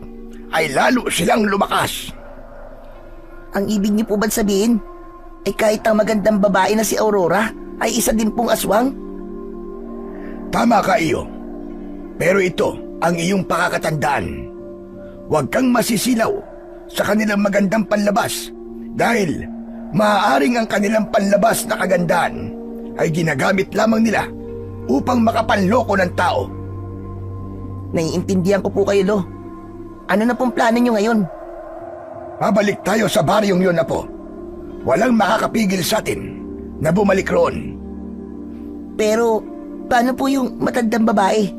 S2: ay lalo silang lumakas.
S1: Ang ibig niyo po ba sabihin ay kahit ang magandang babae na si Aurora ay isa din pong aswang?
S2: Tama ka, iyo. Pero ito ang iyong pakakatandaan. Huwag kang masisilaw sa kanilang magandang panlabas dahil maaaring ang kanilang panlabas na kagandahan ay ginagamit lamang nila upang makapanloko ng tao.
S1: Naiintindihan ko po kayo, Lo. Ano na pong plano niyo ngayon?
S2: Babalik tayo sa baryong yun, Apo. Walang makakapigil sa atin na bumalik roon.
S1: Pero paano po yung matandang babae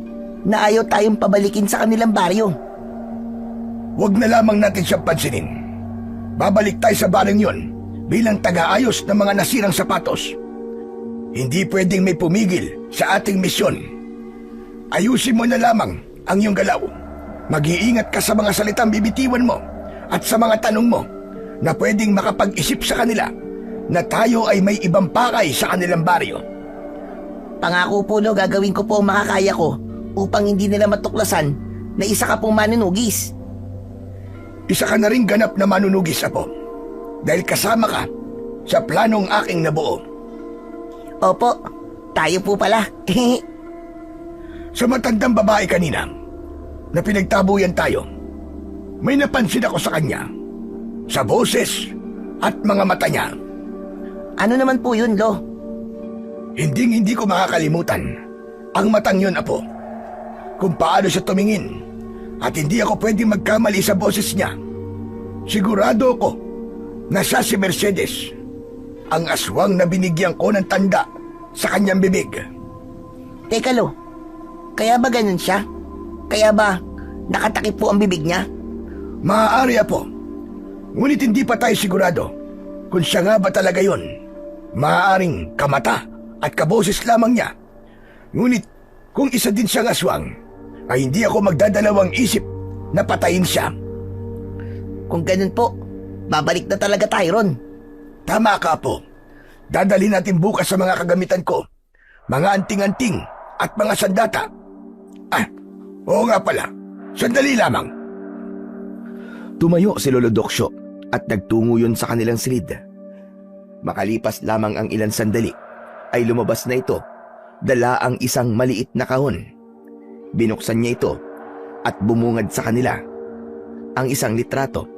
S1: na ayaw tayong pabalikin sa kanilang baryo?
S2: Huwag na lamang natin siyang pansinin. Babalik tayo sa baryong yun bilang taga-ayos ng mga nasirang sapatos. Hindi pwedeng may pumigil sa ating misyon. Ayusin mo na lamang ang iyong galaw. Mag-iingat ka sa mga salitang bibitiwan mo at sa mga tanong mo na pwedeng makapag-isip sa kanila na tayo ay may ibang pakay sa kanilang baryo.
S1: Pangako po, Lo, gagawin ko po ang makakaya ko upang hindi nila matuklasan na isa ka pong manunugis.
S2: Isa ka na rin ganap na manunugis, Apo, dahil kasama ka sa planong aking nabuo.
S1: Opo, tayo po pala.
S2: Sa matandang babae kanina na pinagtabuyan tayo, may napansin ako sa kanya, sa boses at mga mata niya.
S1: Ano naman po yun, Lo?
S2: Hindi ko makakalimutan ang matang yun, Apo. Kung paano siya tumingin at hindi ako pwedeng magkamali sa boses niya. Sigurado ko na siya si Mercedes, ang aswang na binigyan ko ng tanda sa kanyang bibig.
S1: Teka, Lo. Kaya ba ganun siya? Kaya ba nakatakip po ang bibig niya?
S2: Maaari, Apo. Ngunit hindi pa tayo sigurado kung siya nga ba talaga yon. Maaaring kamata at kaboses lamang niya. Ngunit kung isa din siyang aswang, ay hindi ako magdadalawang isip na patayin siya.
S1: Kung ganun po, babalik na talaga tayo ron.
S2: Tama ka, Apo. Dadalhin natin bukas sa mga kagamitan ko. Mga anting-anting at mga sandata. Oo nga pala. Sandali lamang.
S5: Tumayo si Lolo Doksyo at nagtungo yun sa kanilang silid. Makalipas lamang ang ilang sandali, ay lumabas na ito, dala ang isang maliit na kahon. Binuksan niya ito at bumungad sa kanila ang isang litrato.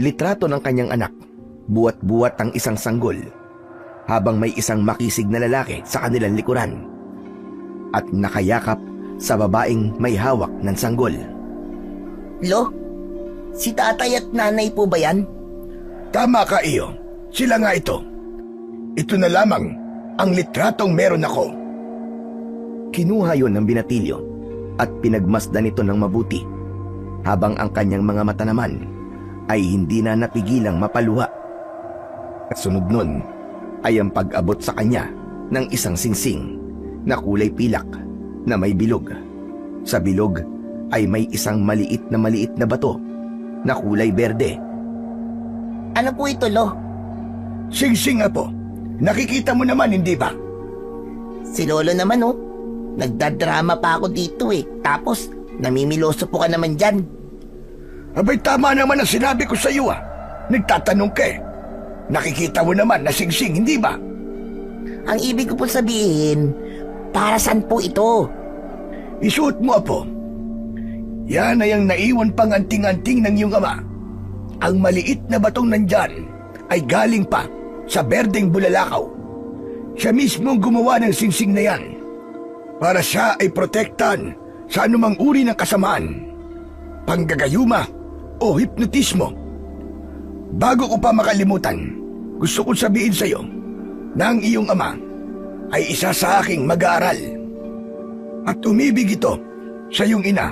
S5: Litrato ng kanyang anak, buwat-buwat ang isang sanggol, habang may isang makisig na lalaki sa kanilang likuran at nakayakap sa babaeng may hawak ng sanggol.
S1: Lo, si tatay at nanay po ba yan?
S2: Tama ka, Iyo. Sila nga ito. Ito na lamang ang litratong meron ako.
S5: Kinuha yon ng binatilyo at pinagmasdan ito ng mabuti, habang ang kanyang mga mata naman ay hindi na napigilang mapaluha. At sunod nun ay ang pag-abot sa kanya ng isang singsing na kulay pilak na may bilog. Sa bilog ay may isang maliit na bato na kulay berde.
S1: Ano po ito, Lo?
S2: Sing-sing, Apo. Nakikita mo naman, hindi ba?
S1: Si Lolo naman, oh. Nagdadrama pa ako dito eh. Tapos, namimiloso po ka naman dyan.
S2: Abay, tama naman ang sinabi ko sa iyo, ah. Nagtatanong ka eh. Nakikita mo naman na sing-sing, hindi ba?
S1: Ang ibig ko po sabihin, para saan po ito?
S2: Isuot mo, Apo. Yan ay ang naiwan pang anting-anting ng iyong ama. Ang maliit na batong nandyan ay galing pa sa berdeng bulalakaw. Siya mismo ang gumawa ng singsing na yan para siya ay protektan sa anumang uri ng kasamaan, panggagayuma o hipnotismo. Bago ko pa makalimutan, gusto kong sabihin sa iyo na ang iyong ama ay isa sa aking mag-aaral. At umibig ito sa iyong ina.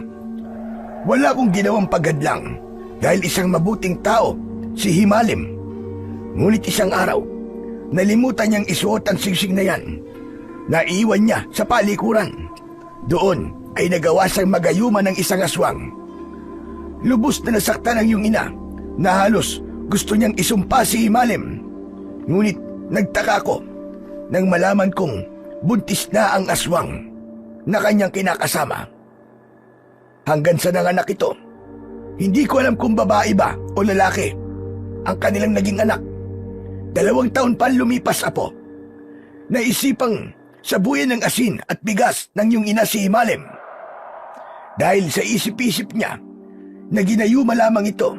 S2: Wala akong ginawang paghadlang dahil isang mabuting tao si Himalim. Ngunit isang araw, nalimutan niyang isuot ang singsing na yan. Naiwan niya sa palikuran. Doon ay nagawa siyang magayuma ng isang aswang. Lubos na nasaktan ang iyong ina na halos gusto niyang isumpa si Himalim. Ngunit nagtaka ko nang malaman kong buntis na ang aswang na kanyang kinakasama. Hanggang sa nanganak ito, hindi ko alam kung babae ba o lalaki ang kanilang naging anak. 2 taon pa lumipas, Apo. Naisipang sabuyan ng asin at bigas ng iyong ina si Himalim. Dahil sa isip-isip niya na ginayuma lamang ito.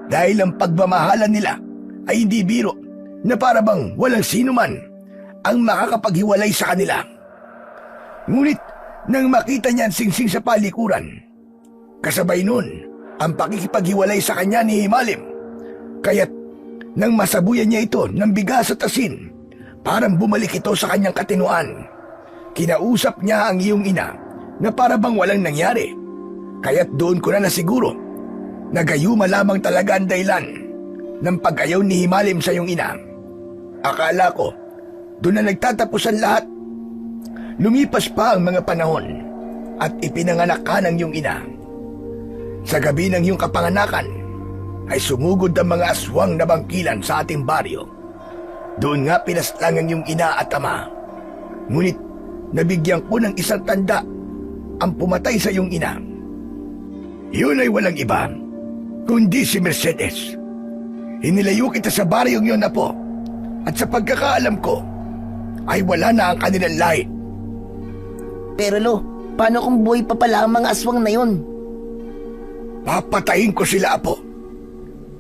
S2: Dahil ang pagmamahalan nila ay hindi biro na parabang walang sino man ang makakapaghiwalay sa kanila. Ngunit nang makita niya ang singsing sa palikuran, kasabay nun ang pakikipaghiwalay sa kanya ni Himalim. Kaya't nang masabuyan niya ito ng bigas at asin, parang bumalik ito sa kanyang katinuan. Kinausap niya ang iyong ina na parabang walang nangyari. Kaya't doon ko na nasiguro na gayuma lamang talaga ang dahilan ng pag-ayaw ni Himalim sa iyong ina. Akala ko, doon na nagtatapos ang lahat. Lumipas pa ang mga panahon at ipinanganak ka ng iyong ina. Sa gabi ng iyong kapanganakan, ay sumugod ang mga aswang na bangkilan sa ating baryo. Doon nga pinaslang ang iyong ina at ama. Ngunit nabigyan ko ng isang tanda ang pumatay sa iyong ina. Yun ay walang iba, kundi si Mercedes. Inilayo kita sa baryong yun, Apo. At sa pagkakaalam ko, ay wala na ang kanilang lahi.
S1: Pero Lo, paano kung buhay pa pala ang mga aswang na yun?
S2: Papatayin ko sila, Apo.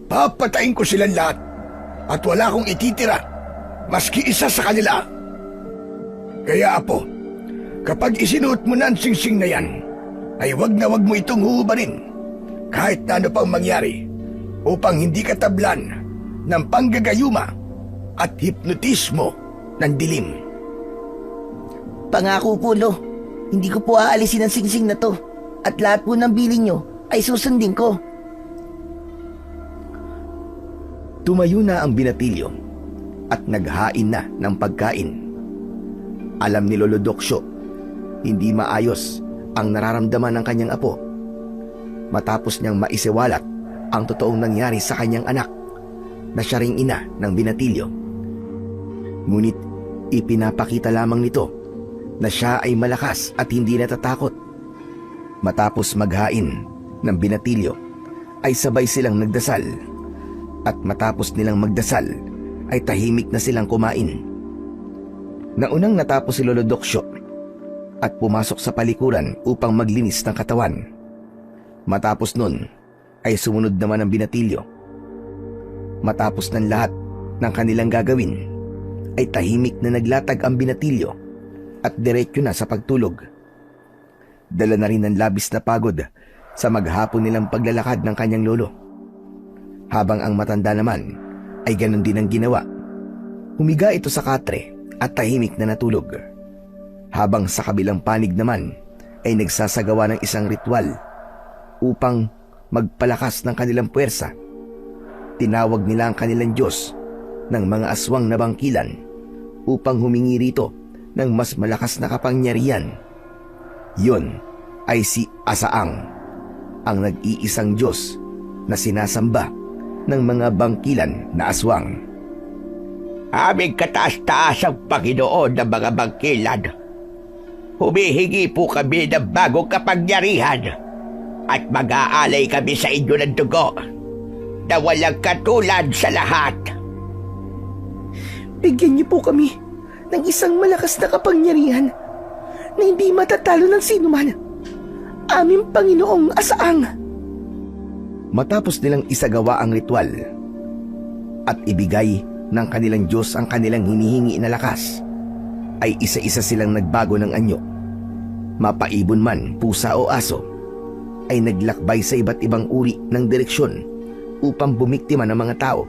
S2: Papatayin ko silang lahat. At wala akong ititira, maski isa sa kanila. Kaya, Apo, kapag isinuot mo na ang singsing na yan, ay wag na wag mo itong huhubarin, kahit na ano pang mangyari, upang hindi ka tablan ng panggagayuma at hipnotismo ng dilim.
S1: Pangako po, Lo. Hindi ko po aalisin ang singsing na to. At lahat po ng bilin nyo ay susundin ko.
S5: Tumayo na ang binatilyo at naghain na ng pagkain. Alam ni Lolo Doksyo, hindi maayos ang nararamdaman ng kanyang apo. Matapos niyang maisiwalat ang totoong nangyari sa kanyang anak na siya ring ina ng binatilyo. Ngunit ipinapakita lamang nito na siya ay malakas at hindi natatakot. Matapos maghain ng binatilyo ay sabay silang nagdasal, at matapos nilang magdasal ay tahimik na silang kumain. Naunang natapos si Lolo Doksyo at pumasok sa palikuran upang maglinis ng katawan. Matapos nun ay sumunod naman ang binatilyo. Matapos ng lahat ng kanilang gagawin ay tahimik na naglatag ang binatilyo at diretso na sa pagtulog. Dala na rin ng labis na pagod sa maghapon nilang paglalakad ng kanyang lolo. Habang ang matanda naman ay ganon din ang ginawa. Humiga ito sa katre at tahimik na natulog. Habang sa kabilang panig naman ay nagsasagawa ng isang ritual upang magpalakas ng kanilang puwersa. Tinawag nila ang kanilang Diyos ng mga aswang na bangkilan upang humingi rito ng mas malakas na kapangyarihan. Yun ay si Asaang, ang nag-iisang Diyos na sinasamba ng mga bangkilan na aswang.
S4: Aming kataas-taasang Panginoon ng mga bangkilan, humihingi po kami ng bagong kapangyarihan at mag-aalay kami sa inyo ng dugo na walang katulad sa lahat.
S3: Bigyan niyo po kami ng isang malakas na kapangyarihan na hindi matatalo ng sinuman. Aming Panginoong Asaang.
S5: Matapos nilang isagawa ang ritual at ibigay ng kanilang Diyos ang kanilang hinihingi na lakas, ay isa-isa silang nagbago ng anyo. Mapaibon man, pusa o aso, ay naglakbay sa iba't ibang uri ng direksyon upang bumiktima ng mga tao.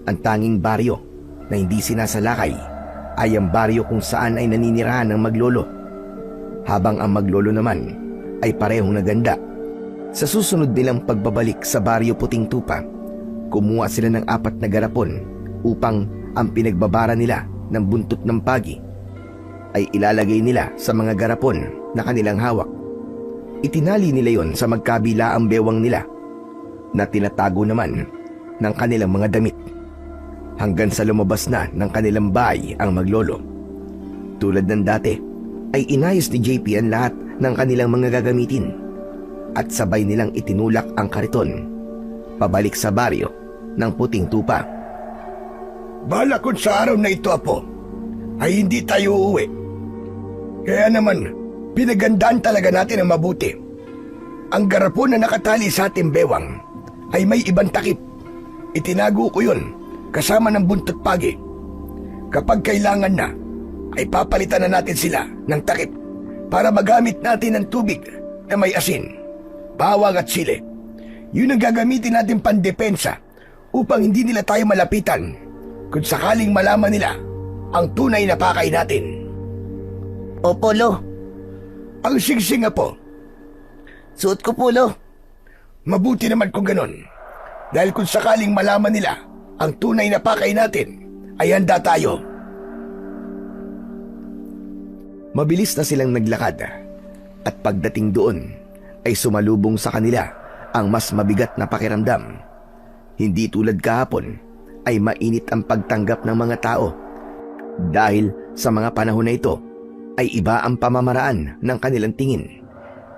S5: Ang tanging baryo na hindi sinasalakay ay ang baryo kung saan ay naninirahan ng maglolo, habang ang maglolo naman ay parehong naganda. Sa susunod nilang pagbabalik sa baryo Puting Tupa, kumuha sila ng 4 na garapon upang ang pinagbabara nila ng buntot ng pagi ay ilalagay nila sa mga garapon na kanilang hawak. Itinali nila yon sa magkabilaang bewang nila na tinatago naman ng kanilang mga damit hanggang sa lumabas na ng kanilang bahay ang maglolo. Tulad ng dati ay inayos ni JP ang lahat ng kanilang mga gagamitin at sabay nilang itinulak ang kariton pabalik sa baryo ng Puting Tupa.
S2: Bala kung sa araw na ito, Apo, ay hindi tayo uuwi. Kaya naman, pinagandaan talaga natin ang mabuti. Ang garapon na nakatali sa ating bewang ay may ibang takip. Itinago ko yun kasama ng buntot pagi. Kapag kailangan na, ay papalitan na natin sila ng takip para magamit natin ng tubig na may asin, bawang at sili. Yun ang gagamitin natin pandepensa upang hindi nila tayo malapitan kung sakaling malaman nila ang tunay na pakay natin.
S1: Opo, Lo.
S2: Ang singsing, Apo.
S1: Suot ko po, Lo.
S2: Mabuti naman kung ganon. Dahil kung sakaling malaman nila ang tunay na pakay natin, ay handa tayo.
S5: Mabilis na silang naglakad at pagdating doon ay sumalubong sa kanila ang mas mabigat na pakiramdam. Hindi tulad kahapon ay mainit ang pagtanggap ng mga tao dahil sa mga panahon na ito ay iba ang pamamaraan ng kanilang tingin,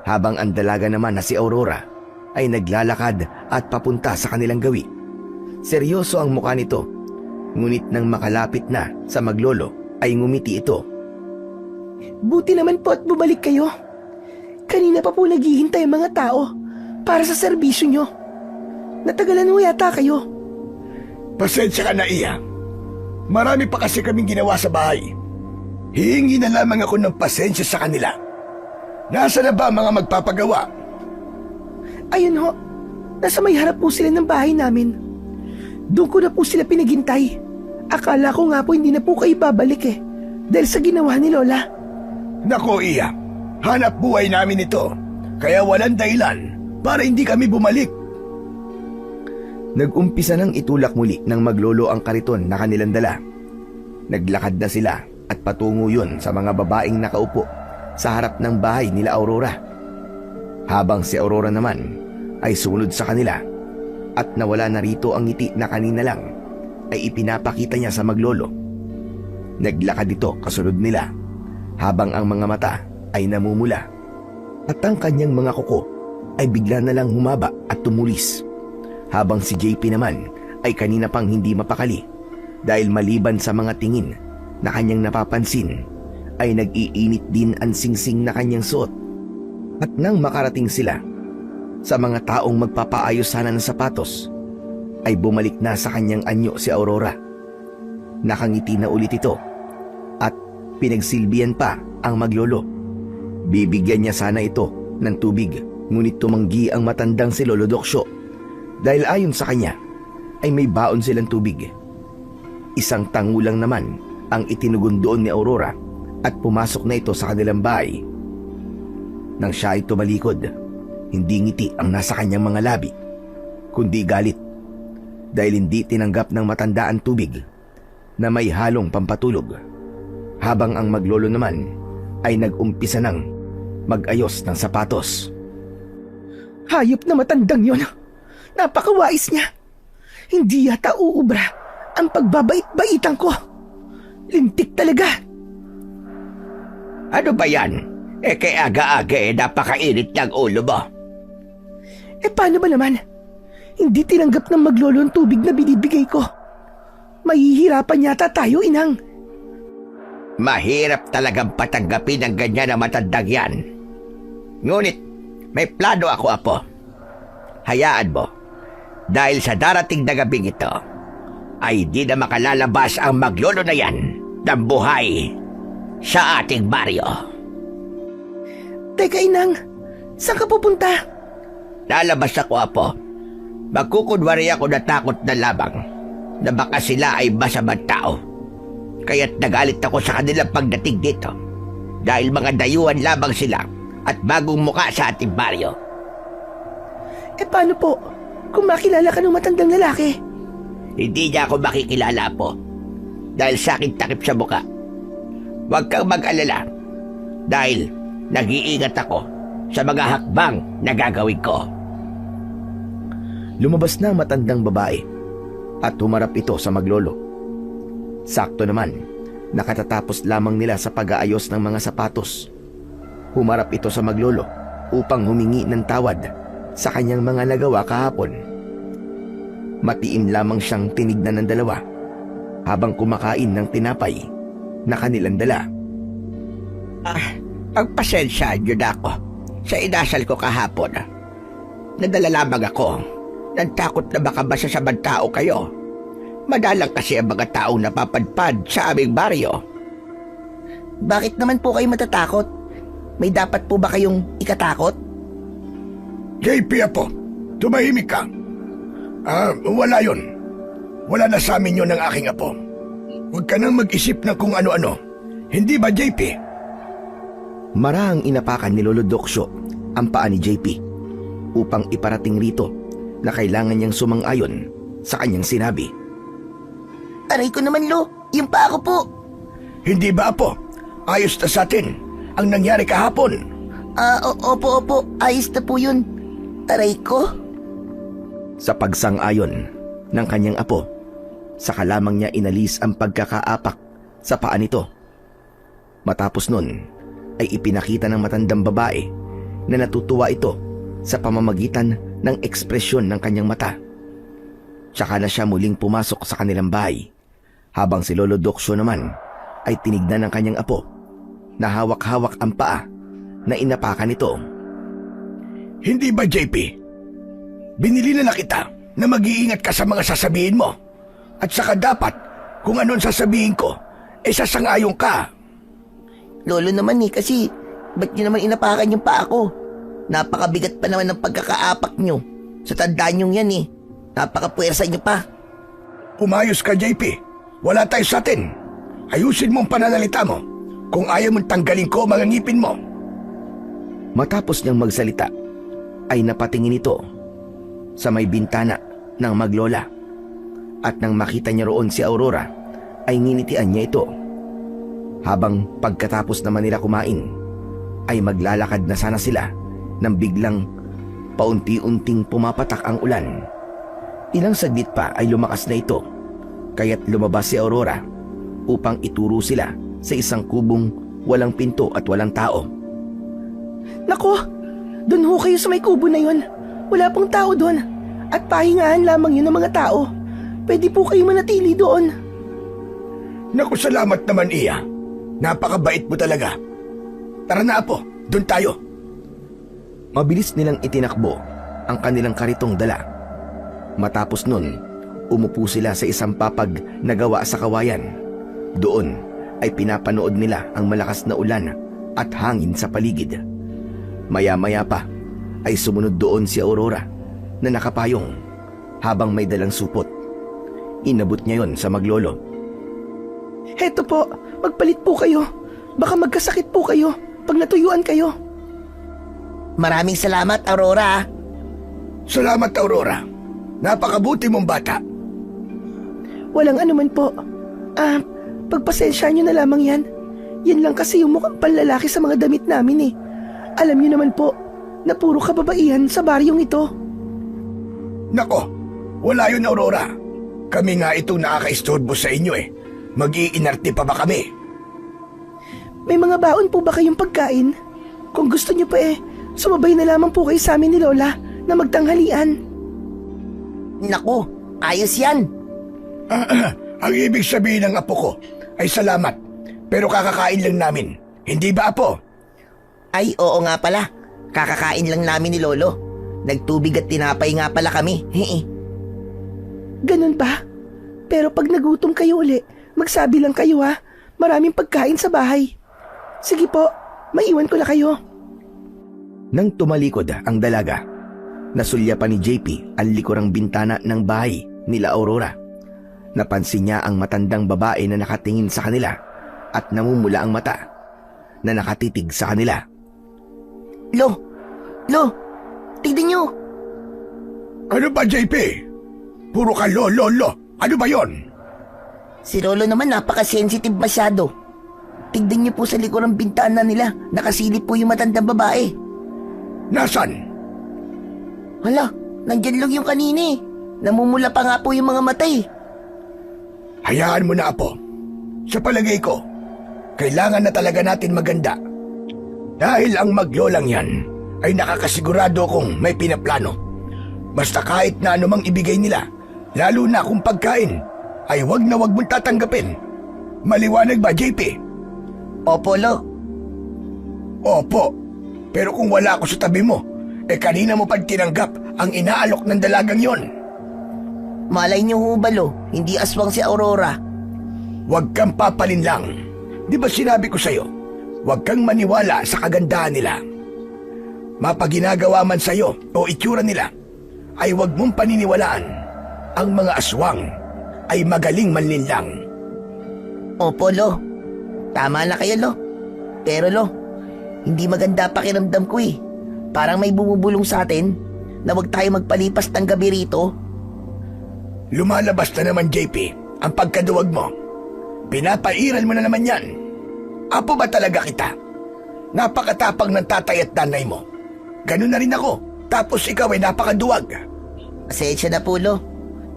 S5: habang ang dalaga naman na si Aurora ay naglalakad at papunta sa kanilang gawi. Seryoso ang mukha nito, ngunit nang makalapit na sa maglolo ay ngumiti ito.
S3: Buti naman po at bumalik kayo. Kanina pa po naghihintay ang mga tao para sa serbisyo nyo. Natagalan mo yata kayo.
S2: Pasensya ka na, Iya. Marami pa kasi kaming ginawa sa bahay. Hihingi na lamang ako ng pasensya sa kanila. Nasa na ba ang mga magpapagawa?
S3: Ayun ho, nasa may harap po sila ng bahay namin. Doon ko na po sila pinaghintay. Akala ko nga po hindi na po kayo babalik dahil sa ginawa ni Lola.
S2: Nako, Iya. Hanap buhay namin ito. Kaya walang dahilan para hindi kami bumalik.
S5: Nag-umpisa nang itulak muli ng maglolo ang kariton na kanilang dala. Naglakad na sila at patungo yun sa mga babaeng nakaupo sa harap ng bahay nila Aurora. Habang si Aurora naman ay sumunod sa kanila at nawala na rito ang ngiti na kanina lang ay ipinapakita niya sa maglolo. Naglakad ito kasunod nila habang ang mga mata ay namumula at ang kanyang mga kuko ay bigla na lang humaba at tumulis. Habang si JP naman ay kanina pang hindi mapakali dahil maliban sa mga tingin na kanyang napapansin ay nag-iinit din ang singsing na kanyang suot. At nang makarating sila sa mga taong magpapaayos sana ng sapatos ay bumalik na sa kanyang anyo si Aurora. Nakangiti na ulit ito at pinagsilbihan pa ang maglolo. Bibigyan niya sana ito ng tubig, ngunit tumanggi ang matandang si Lolo Doksyo dahil ayon sa kanya ay may baon silang tubig. Isang tango lang naman ang itinugon doon ni Aurora at pumasok na ito sa kanilang bahay. Nang siya ay tumalikod, hindi ngiti ang nasa kanyang mga labi, kundi galit dahil hindi tinanggap ng matanda ang tubig na may halong pampatulog, habang ang maglolo naman ay nag-umpisa ng mag-ayos ng sapatos.
S3: Hayop na matandang yon. Napakawais niya. Hindi yata uubra ang pagbabait-baitan ko. Lintik talaga.
S4: Ano ba yan? Kay aga-aga napakainit ng ulo mo.
S3: Paano ba naman? Hindi tinanggap ng maglolo ang tubig na binibigay ko. Mahihirapan yata tayo, inang.
S4: Mahirap talagang patanggapin ang ganyan na matandang yan. Ngunit, may plano ako, apo. Hayaan mo, dahil sa darating na gabing ito, ay di na makalalabas ang maglolo na yan ng buhay sa ating baryo.
S3: Teka, inang. Saan ka pupunta?
S4: Lalabas ako, apo. Magkukunwari ako na takot na lamang na baka sila ay masamang tao. Kaya't nagalit ako sa kanilang pagdating dito dahil mga dayuhan lamang sila at bagong muka sa ating baryo.
S3: Paano po kung makilala ka ng matandang lalaki?
S4: Hindi niya ako makikilala, po, dahil sa akin takip sa muka. Huwag kang mag-alala dahil nag-iingat ako sa mga hakbang na gagawin ko.
S5: Lumabas na ang matandang babae at humarap ito sa maglolo. Sakto naman, nakatatapos lamang nila sa pag-aayos ng mga sapatos. Humarap ito sa maglolo upang humingi ng tawad sa kanyang mga nagawa kahapon. Matiim lamang siyang tinignan ng dalawa habang kumakain ng tinapay na kanilang dala.
S4: Pagpasensyaan niyo na ako sa inasal ko kahapon. Nadala lamang ako ng takot na baka masasamang tao kayo. Madalang kasi ang mga taong napapadpad sa aming baryo.
S1: Bakit naman po kayo matatakot? May dapat po ba kayong ikatakot?
S2: JP, apo, tumahimik ka. Wala yun. Wala na sa amin yun ng aking apo. Huwag ka nang mag-isip ng kung ano-ano. Hindi ba, JP?
S5: Marahang inapakan ni Lolo Doksyo ang paa ni JP upang iparating rito na kailangan niyang sumang-ayon sa kanyang sinabi.
S1: Aray ko naman, Lo. Yung pa ako po.
S2: Hindi ba, apo? Ayos na sa atin ang nangyari kahapon.
S1: Opo. Ayos na po yun. Aray ko.
S5: Sa pagsang-ayon ng kanyang apo, saka lamang niya inalis ang pagkakaapak sa paa nito. Matapos nun, ay ipinakita ng matandang babae na natutuwa ito sa pamamagitan ng ekspresyon ng kanyang mata. Tsaka na siya muling pumasok sa kanilang bahay, habang si Lolo Doksyo naman ay tinignan ng kanyang apo na hawak-hawak ang paa na inapakan nito.
S2: Hindi ba, JP? Binili na kita na mag-iingat ka sa mga sasabihin mo. At saka dapat, kung anong sasabihin ko, sasang-ayon ka.
S1: Lolo naman kasi ba't nyo naman inapakan yung paa ko? Napakabigat pa naman ng pagkakaapak nyo. Sa tandaan nyo yan Napakapuwersa nyo pa.
S2: Umayos ka, JP. Wala tayo sa atin. Ayusin mong pananalita mo. Kung ayaw mong tanggalin ko mga ngipin mo.
S5: Matapos niyang magsalita, ay napatingin ito sa may bintana ng maglola. At nang makita niya roon si Aurora, ay nginitian niya ito. Habang pagkatapos naman nila kumain, ay maglalakad na sana sila nang biglang paunti-unting pumapatak ang ulan. Ilang saglit pa ay lumakas na ito, kaya't lumabas si Aurora upang ituro sila sa isang kubong walang pinto at walang tao.
S3: Nako, dun ho kayo sa may kubo na yun. Wala pong tao doon. At pahingahan lamang yun ng mga tao. Pwede po kayo manatili doon.
S2: Naku, salamat naman, Iya. Napakabait mo talaga. Tara na, Apo. Doon tayo.
S5: Mabilis nilang itinakbo ang kanilang karitong dala. Matapos nun, umupo sila sa isang papag na gawa sa kawayan. Doon ay pinapanood nila ang malakas na ulan at hangin sa paligid. Maya-maya pa ay sumunod doon si Aurora na nakapayong habang may dalang supot. Inabot niya yon sa maglolo.
S3: Heto po, magpalit po kayo. Baka magkasakit po kayo pag natuyuan kayo.
S1: Maraming salamat, Aurora.
S2: Salamat, Aurora. Napakabuti mong bata.
S3: Walang anuman po. Pagpasensya nyo na lamang yan. Yan lang kasi yung mukhang panlalaki sa mga damit namin eh. Alam nyo naman po na puro kababaihan sa baryong ito.
S2: Nako, wala yun, Aurora. Kami nga itong nakakaistorbo sa inyo eh. Mag-iinarte pa ba kami?
S3: May mga baon po ba kayong pagkain? Kung gusto nyo pa sumabay na lamang po kayo sa amin ni Lola na magtanghalian.
S1: Naku, ayos yan.
S2: Ang ibig sabihin ng apo ko ay salamat, pero kakakain lang namin. Hindi ba, Apo?
S1: Ay, oo nga pala. Kakakain lang namin ni Lolo. Nagtubig at tinapay nga pala kami.
S3: Ganun ba? Pero pag nagutom kayo uli, magsabi lang kayo ha. Maraming pagkain sa bahay. Sige po, maiwan ko na kayo.
S5: Nang tumalikod ang dalaga, nasulya pa ni JP ang likurang bintana ng bahay nila Aurora. Napansin niya ang matandang babae na nakatingin sa kanila at namumula ang mata na nakatitig sa kanila.
S1: Lo, tignan nyo.
S2: Ano ba, JP? Puro ka lo. Ano ba yon?
S1: Si Lolo naman napaka-sensitive masyado. Tignan niyo po sa likurang bintana nila. Nakasilip po yung matandang babae.
S2: Nasaan?
S1: Hala, nandyan lang yung kanina eh. Namumula pa nga po yung mga mata eh.
S2: Hayaan mo na, Apo. Sa palagay ko, kailangan na talaga natin maganda. Dahil ang maglolang yan ay nakakasigurado kung may pinaplano. Basta kahit na anumang ibigay nila, lalo na kung pagkain, ay wag na wag mong tatanggapin. Maliwanag ba, JP?
S1: Opo, Lo.
S2: Opo. Pero kung wala ako sa tabi mo, kanina mo pa tinanggap ang inaalok ng dalagang yon.
S1: Malay niyo ho ba, Lo? Hindi aswang si Aurora.
S2: Huwag kang papalinlang. Di ba sinabi ko sa'yo, huwag kang maniwala sa kagandahan nila. Mapaginagawa man sa'yo o itsura nila, ay huwag mong paniniwalaan. Ang mga aswang ay magaling manlinlang.
S1: Opo, Lo. Tama na kayo, Lo. Pero, Lo, hindi maganda pakiramdam ko eh. Parang may bumubulong sa atin na huwag tayo magpalipas ng gabi rito.
S2: Lumalabas na naman, JP, ang pagkaduwag mo. Pinapairal mo na naman yan. Apo ba talaga kita? Napakatapang ng tatay at nanay mo. Ganun na rin ako. Tapos ikaw ay napakaduwag.
S1: Pasensya na po, Lo.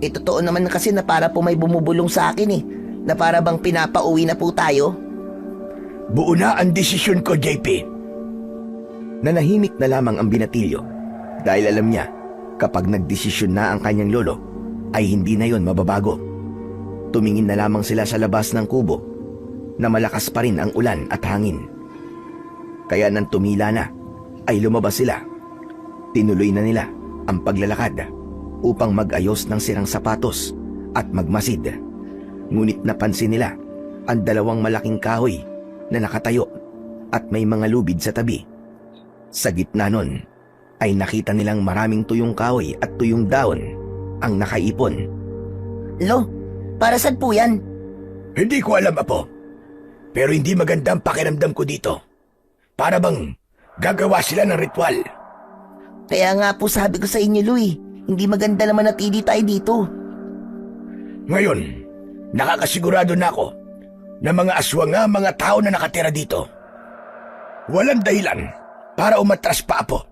S1: Totoo naman kasi na para po may bumubulong sa akin eh. Na para bang pinapauwi na po tayo.
S2: Buo na ang desisyon ko, JP.
S5: Nanahimik na lamang ang binatilyo dahil alam niya kapag nagdesisyon na ang kanyang lolo ay hindi na yon mababago. Tumingin na lamang sila sa labas ng kubo na malakas pa rin ang ulan at hangin. Kaya nang tumila na ay lumabas sila. Tinuloy na nila ang paglalakad upang mag-ayos ng sirang sapatos at magmasid. Ngunit napansin nila ang dalawang malaking kahoy na nakatayo at may mga lubid sa tabi. Sa gitna nun ay nakita nilang maraming tuyong kahoy at tuyong daon ang nakaipon.
S1: Lo, para saan po yan?
S2: Hindi ko alam, Apo. Pero hindi maganda ang pakiramdam ko dito. Para bang gagawa sila ng ritual.
S1: Kaya nga po sabi ko sa inyo, Louie, Hindi maganda naman natili tayo dito.
S2: Ngayon, nakakasigurado na ako na mga aswang nga mga tao na nakatira dito. Walang dahilan para umatras pa, Apo.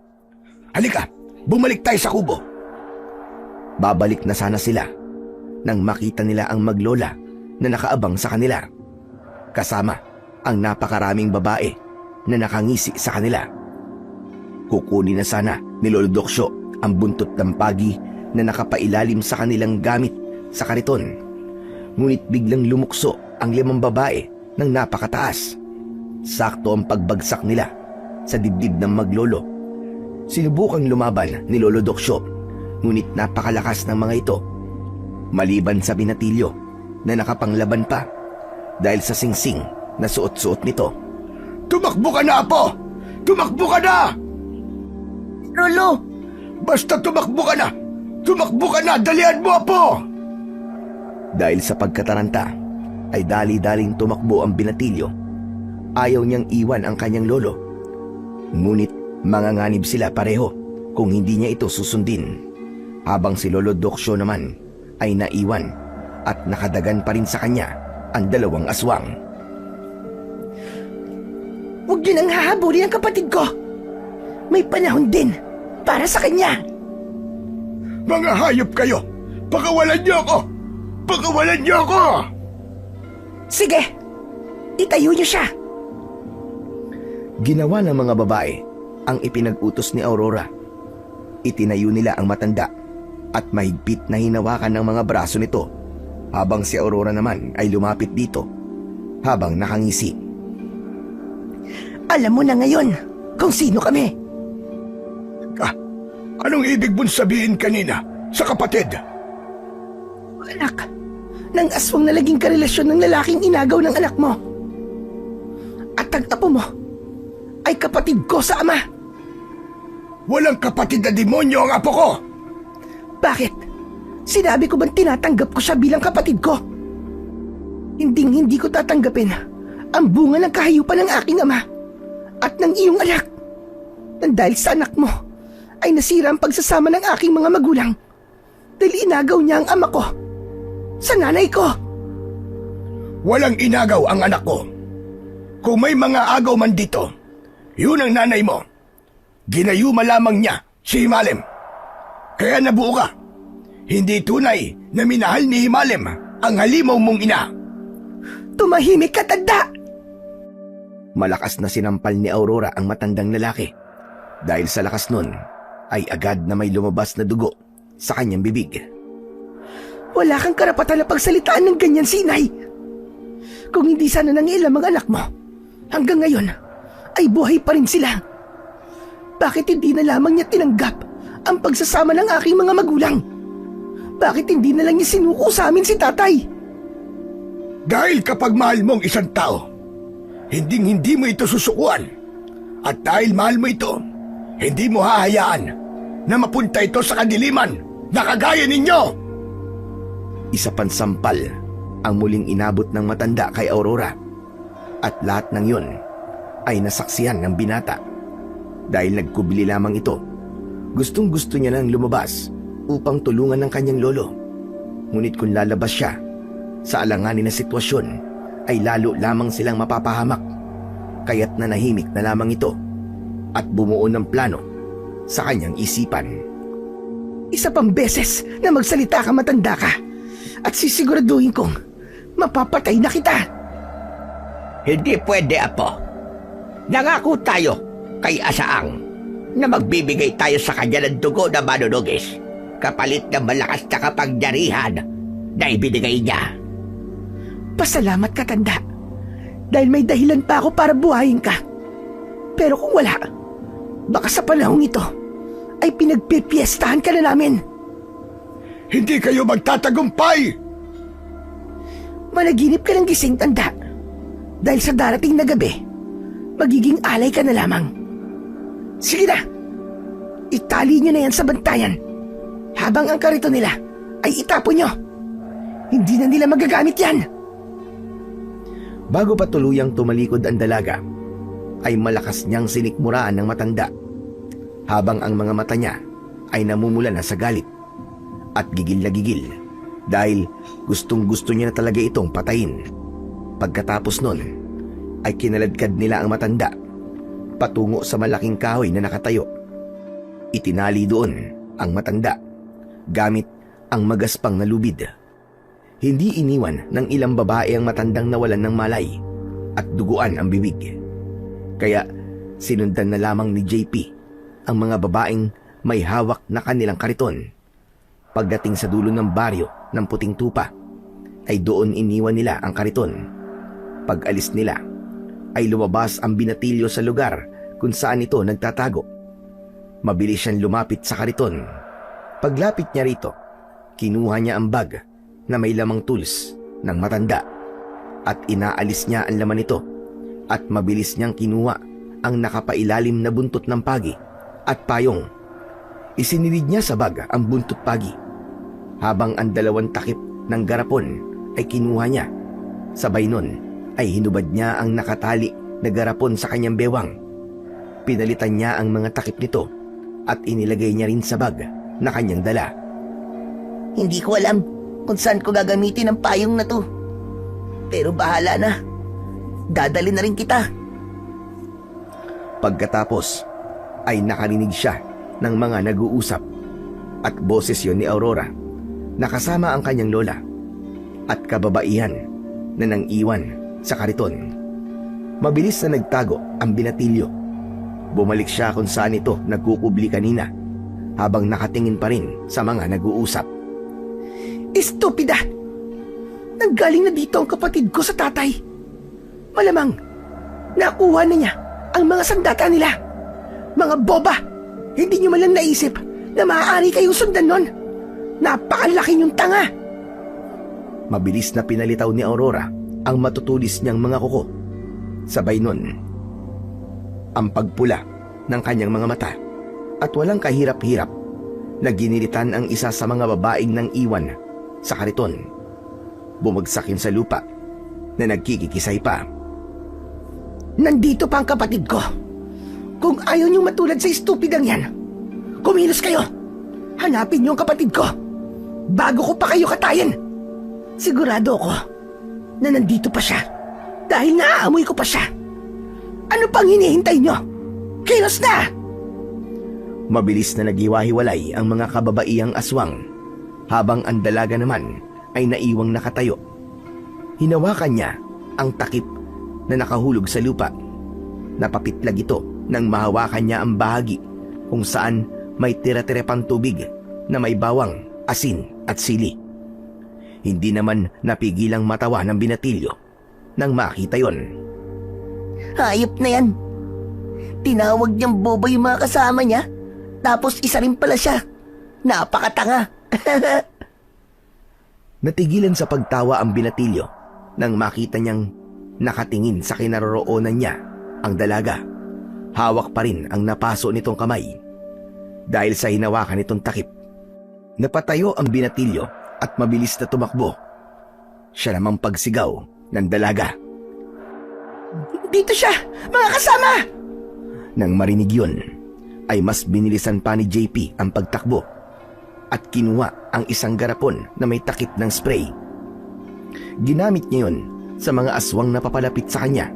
S2: Halika, bumalik tayo sa kubo.
S5: Babalik na sana sila nang makita nila ang maglola na nakaabang sa kanila. Kasama ang napakaraming babae na nakangisi sa kanila. Kukunin na sana ni Lolo Doksyo ang buntot ng pagi na nakapailalim sa kanilang gamit sa kariton. Ngunit biglang lumukso ang 5 babae ng napakataas. Sakto ang pagbagsak nila sa dibdib ng maglolo. Sinubukang lumaban ni Lolo Doksyo, ngunit napakalakas ng mga ito. Maliban sa binatilyo na nakapanglaban pa dahil sa singsing na suot-suot nito.
S2: Tumakbo ka na, Apo! Tumakbo ka na!
S1: Lolo!
S2: Basta tumakbo ka na! Tumakbo ka na! Dalian mo, Apo!
S5: Dahil sa pagkataranta ay dali-daling tumakbo ang binatilyo. Ayaw niyang iwan ang kanyang lolo. Ngunit manganganib sila pareho kung hindi niya ito susundin. Habang si Lolo Doksyo naman ay naiwan at nakadagan pa rin sa kanya ang 2 aswang.
S3: Huwag niyo nang hahabulin ang kapatid ko. May panahon din para sa kanya.
S2: Mga hayop kayo! Pakawalan niyo ako! Pakawalan niyo ako!
S3: Sige, itayo niyo siya.
S5: Ginawa ng mga babae ang ipinag-utos ni Aurora. Itinayo nila ang matanda at mahigpit na hinawakan ng mga braso nito, habang si Aurora naman ay lumapit dito habang nakangisi.
S3: Alam mo na ngayon kung sino kami.
S2: Anong ibig mong sabihin kanina sa kapatid?
S3: Anak ng aswang na laging karelasyon ng lalaking inagaw ng anak mo. At ang apo mo ay kapatid ko sa ama.
S2: Walang kapatid na demonyo ang apo ko!
S3: Bakit? Sinabi ko bang tinatanggap ko siya bilang kapatid ko? Hindi ko tatanggapin ang bunga ng kahayupan ng aking ama at ng iyong anak. Nang dahil sa anak mo ay nasira ang pagsasama ng aking mga magulang dahil inagaw niya ang ama ko sa nanay ko.
S2: Walang inagaw ang anak ko. Kung may mga agaw man dito, yun ang nanay mo. Ginayuma lamang niya si Himalem. Kaya nabuo ka. Hindi tunay na minahal ni Himalem ang halimaw mong ina.
S3: Tumahimik ka, tanda!
S5: Malakas na sinampal ni Aurora ang matandang lalaki. Dahil sa lakas nun, ay agad na may lumabas na dugo sa kanyang bibig.
S3: Wala kang karapatan na pagsalitaan ng ganyan, sinay. Kung hindi sana nangialam ang anak mo, hanggang ngayon ay buhay pa rin sila. Bakit hindi na lamang niya tinanggap ang pagsasama ng aking mga magulang? Bakit hindi na lang niya sinuko sa amin si tatay?
S2: Dahil kapag mahal mong isang tao, hindi mo ito susukuan. At dahil mahal mo ito, hindi mo hahayaan na mapunta ito sa kadiliman na kagaya ninyo.
S5: Isa pang sampal ang muling inabot ng matanda kay Aurora. At lahat ng yun ay nasaksihan ng binata. Dahil nagkubli lamang ito, gustong-gusto niya nang lumabas upang tulungan ng kanyang lolo. Ngunit kung lalabas siya sa alanganin na sitwasyon, ay lalo lamang silang mapapahamak. Kaya't nanahimik na lamang ito at bumuo ng plano sa kanyang isipan.
S3: Isa pang beses na magsalita ka, matanda ka, at sisiguraduhin kong mapapatay na kita.
S4: Hindi pwede, Apo. Nangako tayo kay Asaang na magbibigay tayo sa kanya ng dugo na manunugis kapalit ng malakas na kapangyarihan na ibinigay niya.
S3: Pasalamat ka, tanda, dahil may dahilan pa ako para buhayin ka. Pero kung wala, baka sa panahong ito ay pinagpipiestahan ka na namin.
S2: Hindi kayo magtatagumpay!
S3: Managinip ka ng gising, tanda, dahil sa darating na gabi, magiging alay ka na lamang. Sige na, itali nyo na yan sa bantayan habang ang karito nila ay itapon nyo. Hindi na nila magagamit yan.
S5: Bago pa tuluyang tumalikod ang dalaga, ay malakas niyang sinikmuraan ng matanda, habang ang mga mata niya ay namumula na sa galit at gigil na gigil dahil gustong gusto niya na talaga itong patayin. Pagkatapos nun ay kinaladkad nila ang matanda patungo sa malaking kahoy na nakatayo. Itinali doon ang matanda gamit ang magaspang na lubid. Hindi iniwan ng ilang babae ang matandang nawalan ng malay at duguan ang bibig. Kaya sinundan na lamang ni JP ang mga babaeng may hawak na kanilang kariton. Pagdating sa dulo ng baryo ng Puting Tupa, ay doon iniwan nila ang kariton. Pag-alis nila, ay lumabas ang binatilyo sa lugar kung saan ito nagtatago. Mabilis siyang lumapit sa kariton. Paglapit niya rito, kinuha niya ang bag na may lamang tools ng matanda at inaalis niya ang laman nito at mabilis niyang kinuha ang nakapailalim na buntot ng pagi at payong. Isinilid niya sa bag ang buntot pagi habang ang dalawang takip ng garapon ay kinuha niya. Sabay nun ay hinubad niya ang nakatali na garapon sa kanyang bewang. Pinalitan niya ang mga takip nito at inilagay niya rin sa bag na kanyang dala.
S1: Hindi ko alam kung saan ko gagamitin ang payong na to. Pero bahala na. Dadali na rin kita.
S5: Pagkatapos ay nakarinig siya ng mga nag-uusap at boses yon ni Aurora na kasama ang kanyang lola at kababaihan na nang iwan sa kariton. Mabilis na nagtago ang binatilyo. Bumalik siya kung saan ito nagkukubli kanina habang nakatingin pa rin sa mga nag-uusap.
S3: Estupida! Nanggaling na dito ang kapatid ko sa tatay. Malamang, nakuha na niya ang mga sandata nila. Mga boba! Hindi niyo malang naisip na maaari kayong sundan nun. Napakalaki niyong tanga!
S5: Mabilis na pinalitaw ni Aurora ang matutulis niyang mga kuko. Sabay nun, ang pagpula ng kanyang mga mata at walang kahirap-hirap na ginilitan ang isa sa mga babaeng nang iwan sa kariton. Bumagsak yun sa lupa na nagkikikisay pa.
S3: Nandito pa ang kapatid ko. Kung ayaw niyong matulad sa estupidang yan, kumilos kayo. Hanapin niyo ang kapatid ko bago ko pa kayo katayin. Sigurado ako na nandito pa siya dahil naaamoy ko pa siya. Ano pang hinihintay niyo? Kilos na!
S5: Mabilis na naghiwa-hiwalay ang mga kababaihang aswang habang ang dalaga naman ay naiwang nakatayo. Hinawakan niya ang takip na nakahulog sa lupa. Napapitlag ito nang mahawakan niya ang bahagi kung saan may tira-tira pang tubig na may bawang, asin at sili. Hindi naman napigilang matawa ng binatilyo nang makita yon.
S1: Hayop na yan. Tinawag niyang boba yung mga kasama niya. Tapos isa rin pala siya. Napakatanga.
S5: Natigilan sa pagtawa ang binatilyo nang makita niyang nakatingin sa kinaroroonan niya ang dalaga. Hawak pa rin ang napaso nitong kamay. Dahil sa hinawakan nitong takip, napatayo ang binatilyo at mabilis na tumakbo. Siya namang pagsigaw ng dalaga.
S3: Dito siya! Mga kasama!
S5: Nang marinig yun, ay mas binilisan pa ni JP ang pagtakbo at kinuha ang isang garapon na may takip ng spray. Ginamit niya yun sa mga aswang na papalapit sa kanya.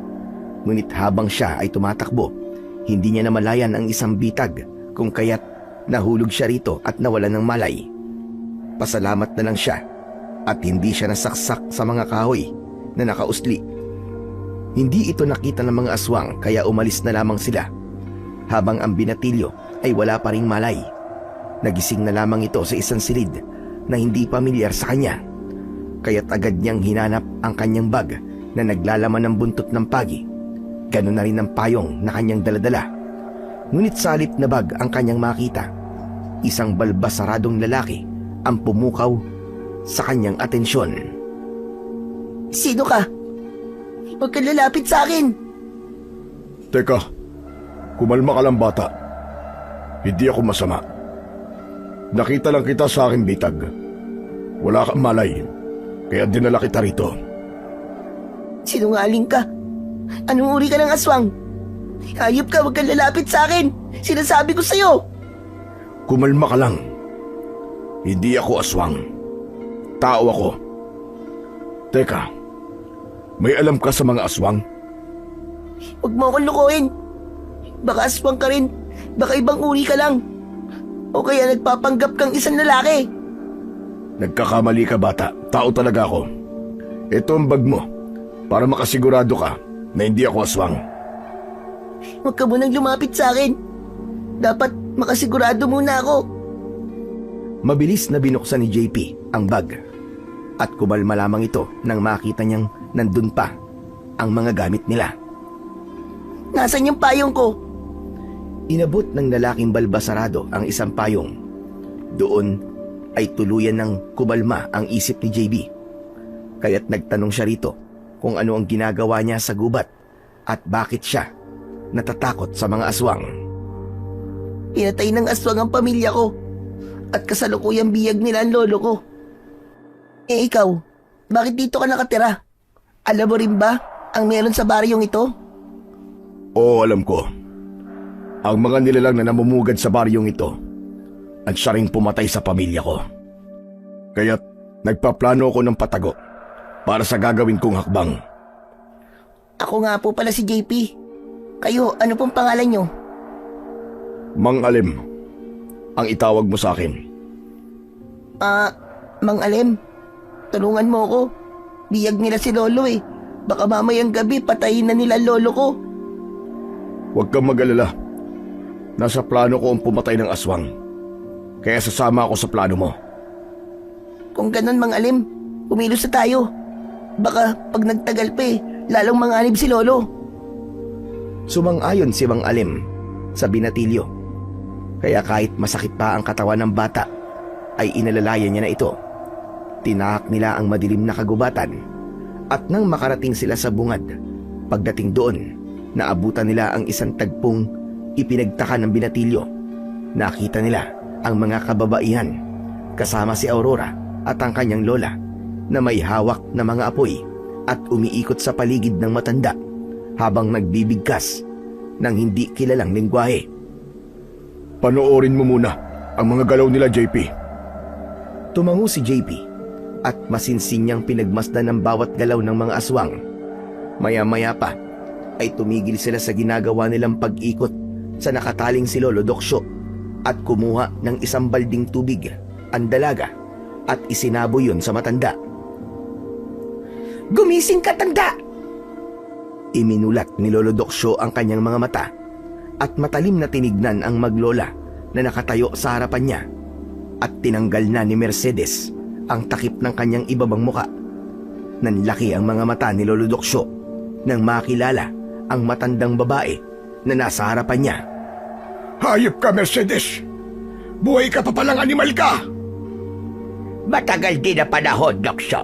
S5: Ngunit habang siya ay tumatakbo, hindi niya namalayan ang isang bitag kung kaya't nahulog siya rito at nawalan ng malay. Pasalamat na lang siya at hindi siya nasaksak sa mga kahoy na nakausli. Hindi ito nakita ng mga aswang kaya umalis na lamang sila. Habang ang binatilyo ay wala pa ring malay. Nagising na lamang ito sa isang silid na hindi pamilyar sa kanya. Kaya't agad niyang hinanap ang kanyang bag na naglalaman ng buntot ng pagi. Ganon na rin ang payong na kanyang daladala. Ngunit sa halip na bag ang kanyang makita, isang balbasaradong lalaki ang pumukaw sa kanyang atensyon.
S1: Sino ka? Huwag kang lalapit sa akin.
S2: Teka, kumalma ka lang bata. Hindi ako masama. Nakita lang kita sa aking bitag. Wala kang malay, kaya dinala kita rito.
S1: Sinungaling ka. Anong uri ka ng aswang? Hayop ka, huwag kang lalapit sa akin. Sinasabi ko sa'yo.
S2: Kumalma ka lang. Hindi ako aswang. Tao ako. Teka, may alam ka sa mga aswang?
S1: Huwag mo akong lukuhin. Baka aswang ka rin. Baka ibang uri ka lang. O kaya nagpapanggap kang isang lalaki.
S2: Nagkakamali ka, bata. Tao talaga ako. Ito ang bag mo para makasigurado ka na hindi ako aswang.
S1: Huwag ka munang lumapit sa akin. Dapat makasigurado muna ako.
S5: Mabilis na binuksan ni JP ang bag at kumalma lamang ito nang makita niyang nandun pa ang mga gamit nila.
S1: Nasaan yung payong ko?
S5: Inabot ng lalaking balbasarado ang isang payong. Doon ay tuluyan ng kumalma ang isip ni JB. Kaya't nagtanong siya rito kung ano ang ginagawa niya sa gubat at bakit siya natatakot sa mga aswang.
S1: Pinatay ng aswang ang pamilya ko. At kasalukuyang biyag nila ang lolo ko. Eh ikaw, bakit dito ka nakatira? Alam mo rin ba ang meron sa baryong ito?
S2: Oo, alam ko. Ang mga nilalang na namumugad sa baryong ito at siya ring pumatay sa pamilya ko. Kaya't nagpaplano ako ng patago para sa gagawin kong hakbang.
S1: Ako nga po pala si JP. Kayo, ano pong pangalan nyo?
S2: Mang Alim, ang itawag mo sa akin.
S1: Mang Alem, tulungan mo ako. Biyag nila si lolo eh. Baka mamayang gabi patayin na nila lolo ko.
S2: Huwag kang mag-alala. Nasa plano ko ang pumatay ng aswang. Kaya sasama ako sa plano mo.
S1: Kung ganun, Mang Alem, kumilos na tayo. Baka pag nagtagal pa lalong manganib si lolo.
S5: Sumang-ayon si Mang Alim sa binatilyo. Kaya kahit masakit pa ang katawan ng bata, ay inalalayan niya na ito. Tinahak nila ang madilim na kagubatan at nang makarating sila sa bungad, pagdating doon, naabutan nila ang isang tagpong ipinagtaka ng binatilyo. Nakita nila ang mga kababaihan kasama si Aurora at ang kanyang lola na may hawak na mga apoy at umiikot sa paligid ng matanda habang nagbibigkas ng hindi kilalang lengguwahe.
S2: Panoorin mo muna ang mga galaw nila, JP.
S5: Tumango si JP at masinsin niyang pinagmasdan ng bawat galaw ng mga aswang. Maya-maya pa ay tumigil sila sa ginagawa nilang pag-ikot sa nakataling si Lolo Doksyo at kumuha ng isang balding tubig, ang dalaga, at isinabo yun sa matanda.
S1: Gumising ka, tanda!
S5: Iminulat ni Lolo Doksyo ang kanyang mga mata at matalim na tinignan ang maglola na nakatayo sa harapan niya at tinanggal na ni Mercedes ang takip ng kanyang ibabang muka. Nanlaki ang mga mata ni Lolo Doksyo nang makilala ang matandang babae na nasa harapan niya.
S2: Hayop ka, Mercedes! Buhay ka pa palang animal ka!
S4: Matagal din na panahon, Doksyo.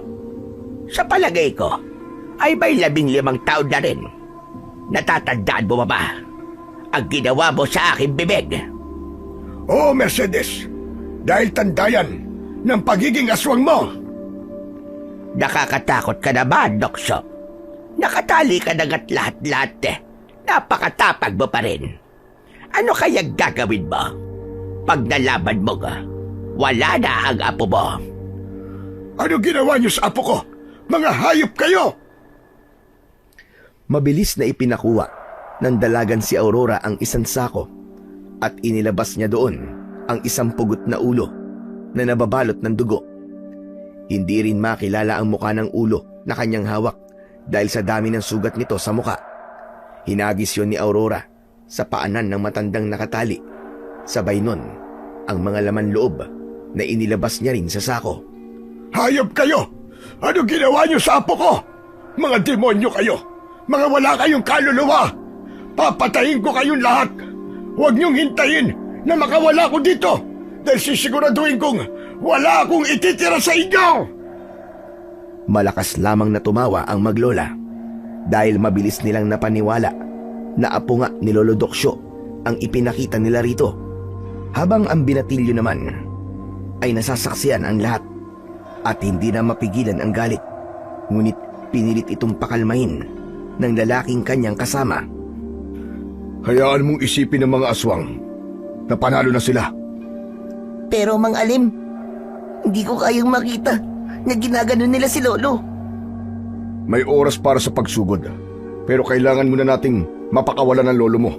S4: Sa palagay ko, ay may 15 taon na rin. Natatandaan mo ba ang ginawa mo sa aking bibig?
S2: Oo, Mercedes. Dahil tandayan ng pagiging aswang mo.
S4: Nakakatakot ka naman, Doksyo. Nakatali ka na at lahat-lahat Napakatapag mo pa rin. Ano kaya gagawin mo? Pag nalaban mo ka, wala na ang apo mo.
S2: Ano ginawa niyo sa apo ko? Mga hayop kayo!
S5: Mabilis na ipinakuha ng dalagan si Aurora ang isang sako at inilabas niya doon ang isang pugot na ulo na nababalot ng dugo. Hindi rin makilala ang muka ng ulo na kanyang hawak dahil sa dami ng sugat nito sa muka. Hinagis yon ni Aurora sa paanan ng matandang nakatali. Sabay nun ang mga laman loob na inilabas niya rin sa sako.
S2: Hayop kayo! Ano ginawa niyo sa apo ko? Mga demonyo kayo! Mga wala kayong kaluluwa! Papatayin ko kayong lahat! Huwag niyong hintayin na makawala ko dito dahil sisiguraduhin kong wala akong ititira sa inyo!
S5: Malakas lamang na tumawa ang maglola dahil mabilis nilang napaniwala na apo nga ni Lolo Doksyo ang ipinakita nila rito. Habang ang binatilyo naman ay nasasaksiyan ang lahat at hindi na mapigilan ang galit. Ngunit pinilit itong pakalmahin ng lalaking kanyang kasama.
S2: Hayaan mong isipin ng mga aswang na panalo na sila.
S1: Pero Mang Alim, Hindi ko kayang makita na ginaganon nila si Lolo.
S2: May oras para sa pagsugod. Pero kailangan muna nating mapakawalan ng lolo mo.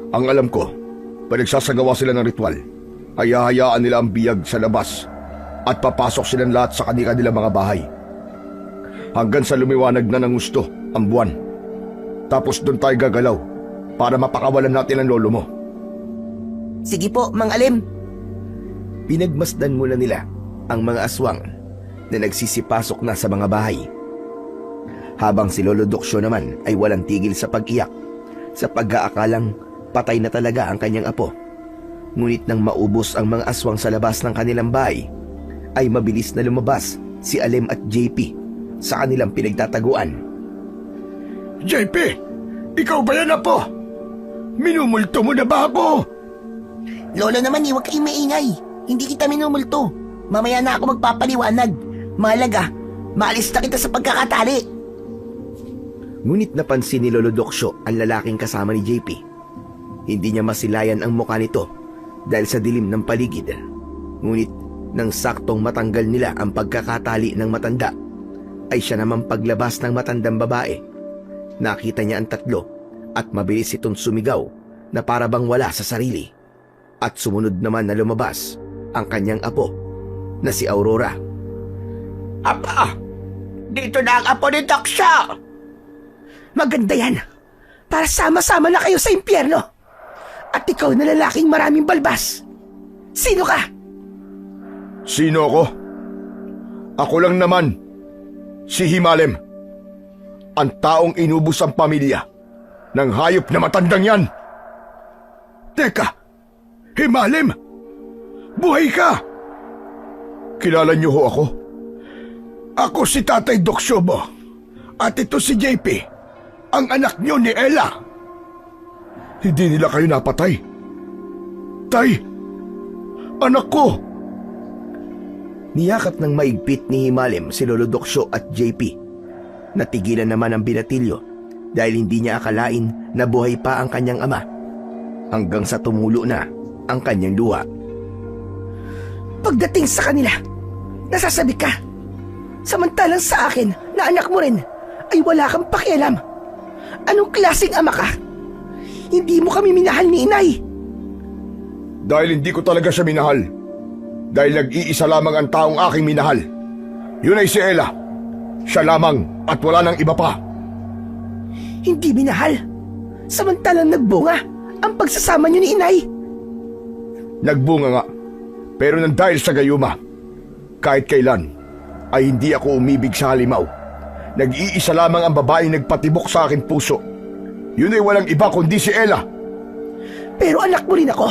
S2: Ang alam ko, pag nagsasagawa sila ng ritual, ay hahayaan nila ang biyag sa labas at papasok silang lahat sa kanilang mga bahay. Hanggang sa lumiwanag na ng gusto ang buwan. Tapos doon tayo gagalaw para mapakawalan natin ang lolo mo.
S1: Sige po, Mang Alim.
S5: Pinagmasdan muna nila ang mga aswang na nagsisipasok na sa mga bahay. Habang si Lolo Doksyo naman ay walang tigil sa pag-iyak sa pag-aakalang patay na talaga ang kanyang apo. Ngunit nang maubos ang mga aswang sa labas ng kanilang bahay, ay mabilis na lumabas si Alim at JP sa kanilang pinagtataguan.
S2: JP, ikaw ba yan, apo? Minumulto mo na ba ako?
S1: Lolo naman, huwag kayong maingay. Hindi kita minumulto. Mamaya na ako magpapaliwanag. Mahalaga, maalis na kita sa pagkakatali.
S5: Ngunit napansin ni Lolo Doksyo ang lalaking kasama ni JP. Hindi niya masilayan ang mukha nito dahil sa dilim ng paligid. Ngunit nang saktong matanggal nila ang pagkakatali ng matanda, ay siya naman paglabas ng matandang babae. Nakita niya ang tatlo at mabilis itong sumigaw na para bang wala sa sarili. At sumunod naman na lumabas ang kanyang apo na si Aurora.
S4: Apa! Dito na ang apo ni Doksyo!
S3: Maganda yan. Para sama-sama na kayo sa impyerno. At ikaw na lalaking maraming balbas. Sino ka?
S2: Sino ako? Ako lang naman, si Himalem. Ang taong inubos ang pamilya ng hayop na matandang yan. Teka, Himalem! Buhay ka! Kilala niyo ho ako? Ako si Tatay Doksyobo. At ito si JP, ang anak niyo ni Ella. Hindi nila kayo napatay. Tay, anak ko!
S5: Niyakap ng maigpit ni Himalem si Lolo Doksyo at JP. Natigilan naman ang binatilyo dahil hindi niya akalain na buhay pa ang kanyang ama. Hanggang sa tumulo na ang kanyang luha.
S3: Pagdating sa kanila, nasasabi ka. Samantalang sa akin na anak mo rin ay wala kang pakialam. Anong klaseng ama ka? Hindi mo kami minahal ni inay.
S2: Dahil hindi ko talaga siya minahal. Dahil nag-iisa lamang ang taong aking minahal. Yun ay si Ella. Siya lamang at wala nang iba pa.
S3: Hindi minahal. Samantalang nagbunga ang pagsasama niyo ni inay.
S2: Nagbunga nga. Pero nang dahil sa gayuma, kahit kailan, ay hindi ako umibig sa halimaw. Nag-iisa lamang ang babaeng nagpatibok sa aking puso. Yun ay walang iba kundi si Ella.
S3: Pero anak mo rin ako.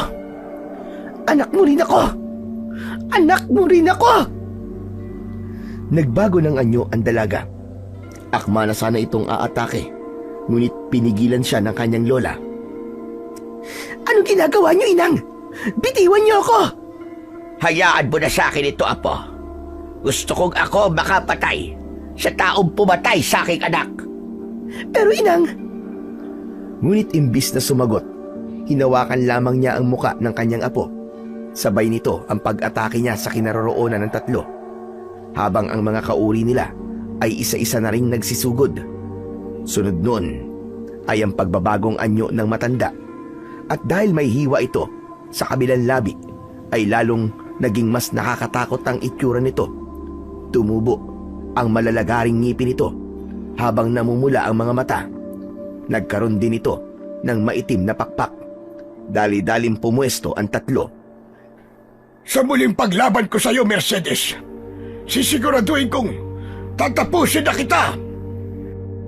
S3: Anak mo rin ako. Anak mo rin ako.
S5: Nagbago ng anyo ang dalaga. Akma na sana itong aatake, ngunit pinigilan siya ng kanyang lola.
S3: Anong ginagawa niyo, inang? Bitiwan niyo ako.
S4: Hayaan mo na sa akin ito, apo. Gusto kong ako makapatay sa taong pumatay sa aking anak.
S3: Pero inang,
S5: Ngunit imbis na sumagot, hinawakan lamang niya ang muka ng kanyang apo. Sabay nito ang pag-atake niya sa kinaroroonan ng tatlo. Habang ang mga kauri nila ay isa-isa na ring nagsisugod. Sunod nun ay ang pagbabagong anyo ng matanda. At dahil may hiwa ito sa kabilang labi, ay lalong naging mas nakakatakot ang itsura nito. Tumubo ang malalagaring ngipin nito habang namumula ang mga mata. Nagkaroon din ito ng maitim na pakpak. Dali-dalim pumuesto ang tatlo.
S2: Sa muling paglaban ko sa iyo, Mercedes, sisiguraduhin kong tatapusin na kita.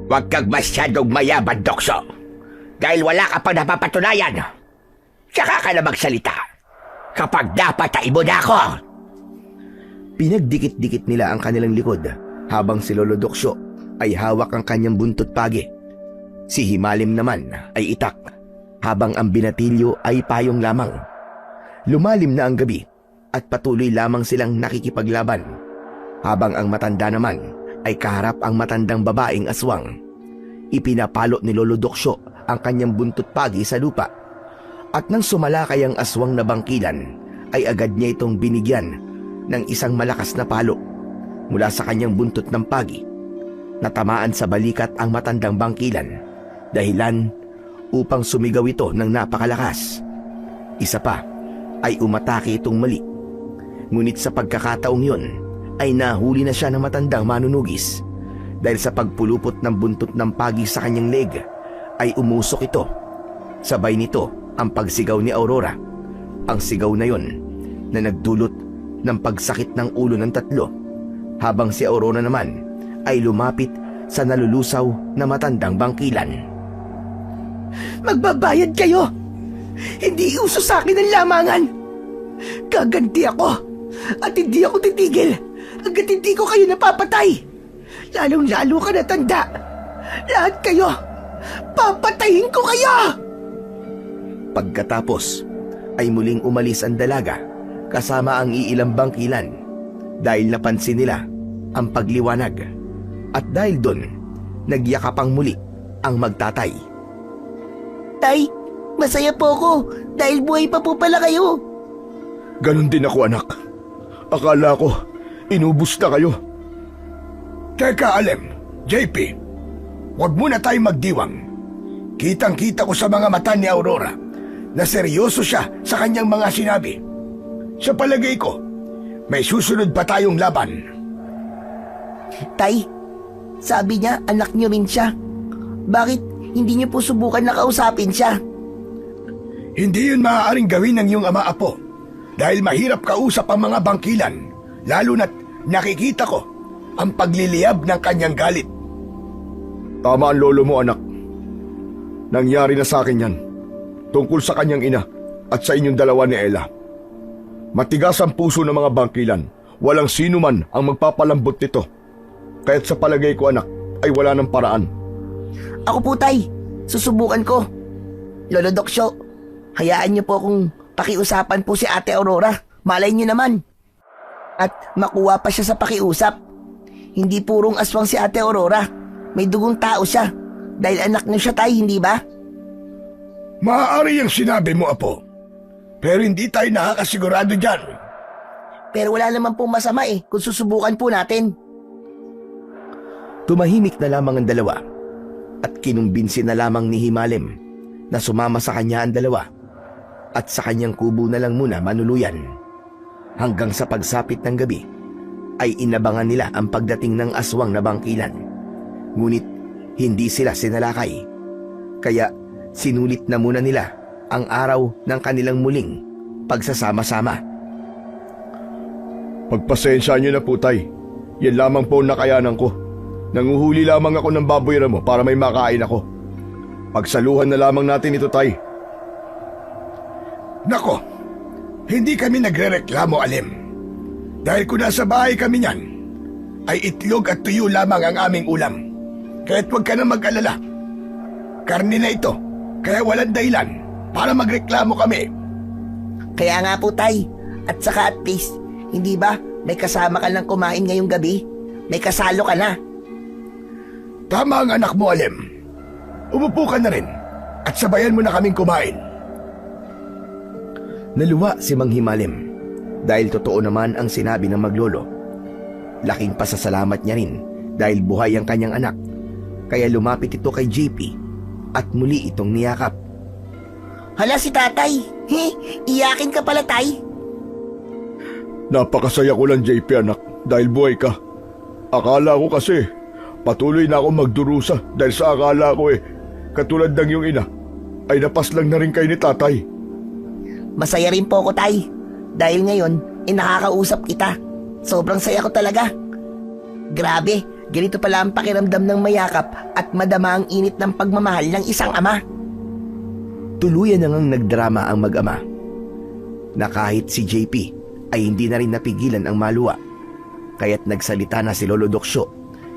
S4: Huwag kang masyadong mayaman, Dokso. Dahil wala ka pang napapatunayan. Saka ka na magsalita kapag napatay mo na ako.
S5: Pinagdikit-dikit nila ang kanilang likod habang si Lolo Doksyo ay hawak ang kanyang buntot pagi. Si Himalem naman ay itak habang ang binatilyo ay payong lamang. Lumalim na ang gabi at patuloy lamang silang nakikipaglaban habang ang matanda naman ay kaharap ang matandang babaeng aswang. Ipinapalo ni Lolo Doksyo ang kanyang buntot pagi sa lupa at nang sumalakay ang aswang na bangkilan ay agad niya itong binigyan ng isang malakas na palo mula sa kanyang buntot ng pagi. Natamaan sa balikat ang matandang bangkilan, dahilan upang sumigaw ito ng napakalakas. Isa pa ay umatake itong mali. Ngunit sa pagkakataong yun ay nahuli na siya ng matandang manunugis. Dahil sa pagpulupot ng buntot ng pagi sa kanyang leg ay umusok ito. Sabay nito ang pagsigaw ni Aurora. Ang sigaw na yon na nagdulot ng pagsakit ng ulo ng tatlo, habang si Aurora naman ay lumapit sa nalulusaw na matandang bangkilan.
S3: Magbabayad kayo! Hindi uso sa akin ang lamangan! Gaganti ako! At hindi ako titigil hanggat hindi ko kayo napapatay! Lalong-lalo ka na tanda! Lahat kayo! Papatayin ko kayo!
S5: Pagkatapos ay muling umalis ang dalaga kasama ang iilang bangkilan dahil napansin nila ang pagliwanag. At dahil doon, nagyakapang muli ang magtatay.
S1: Tay, masaya po ako dahil buhay pa po pala kayo.
S2: Ganon din ako, anak. Akala ko, inubos na kayo. Teka, Alem, JP, huwag muna tayong magdiwang. Kitang-kita ko sa mga mata ni Aurora na seryoso siya sa kanyang mga sinabi. Sa palagay ko, may susunod pa tayong laban.
S1: Tay, sabi niya anak niyo rin siya. Bakit hindi niyo po subukan na kausapin siya?
S2: Hindi yun maaaring gawin ng iyong ama-apo dahil mahirap kausap ang mga bangkilan, lalo na't nakikita ko ang pagliliyab ng kanyang galit.
S6: Tama ang lolo mo, anak. Nangyari na sa akin yan, tungkol sa kanyang ina at sa inyong dalawa ni Ella. Matigas ang puso ng mga bangkilan, walang sino man ang magpapalambot nito. Kaya't sa palagay ko, anak, ay wala ng paraan.
S1: Ako po, Tay, susubukan ko. Lolo Doksyo, hayaan niyo po kung pakiusapan po si Ate Aurora. Malay niyo naman. At makuha pa siya sa pakiusap. Hindi purong aswang si Ate Aurora. May dugong tao siya. Dahil anak niyo siya, Tay, hindi ba?
S2: Maaari yung sinabi mo, Apo. Pero hindi tayo nakakasigurado dyan.
S1: Pero wala naman pong masama kung susubukan po natin.
S5: Tumahimik na lamang ang dalawa at kinumbinsi na lamang ni Himalem na sumama sa kanya ang dalawa at sa kanyang kubo na lang muna manuluyan. Hanggang sa pagsapit ng gabi ay inabangan nila ang pagdating ng aswang na bangkilan. Ngunit hindi sila sinalakay. Kaya sinulit na muna nila ang araw ng kanilang muling pagsasama-sama.
S6: Pagpasensya niyo na po, tay. Yan lamang po ang nakayanan ko. Nanguhuli lamang ako ng baboy ramo para may makain ako. Pagsaluhan na lamang natin ito, tay.
S2: Nako, hindi kami nagrereklamo, Alem. Dahil kung nasa bahay kami niyan, ay itlog at tuyo lamang ang aming ulam. Kaya't huwag ka na mag-alala. Karne na ito, kaya walang dahilan para magreklamo kami.
S1: Kaya nga po, Tay. At saka at least, hindi ba may kasama ka lang kumain ngayong gabi? May kasalo ka na.
S2: Tama ang anak mo, Alem. Umupo ka na rin at sabayan mo na kaming kumain.
S5: Naluwa si Mang Himalem dahil totoo naman ang sinabi ng maglolo. Laking pasasalamat niya rin dahil buhay ang kanyang anak. Kaya lumapit ito kay JP at muli itong niyakap.
S1: Hala si tatay. Iyakin ka pala, Tay.
S6: Napakasaya ko lang, JP, anak, dahil buhay ka. Akala ko kasi patuloy na ako magdurusa dahil sa akala ko katulad ng iyong ina ay napaslang na rin kayo ni tatay.
S1: Masaya rin po ako, Tay. Dahil ngayon, nakakausap kita. Sobrang saya ko talaga. Grabe, ganito pala ang pakiramdam ng mayakap at madama ang init ng pagmamahal ng isang ama.
S5: Tuluyan na ngang nagdrama ang mag-ama na kahit si JP ay hindi na rin napigilan ang maluwa. Kaya't nagsalita na si Lolo Doksyo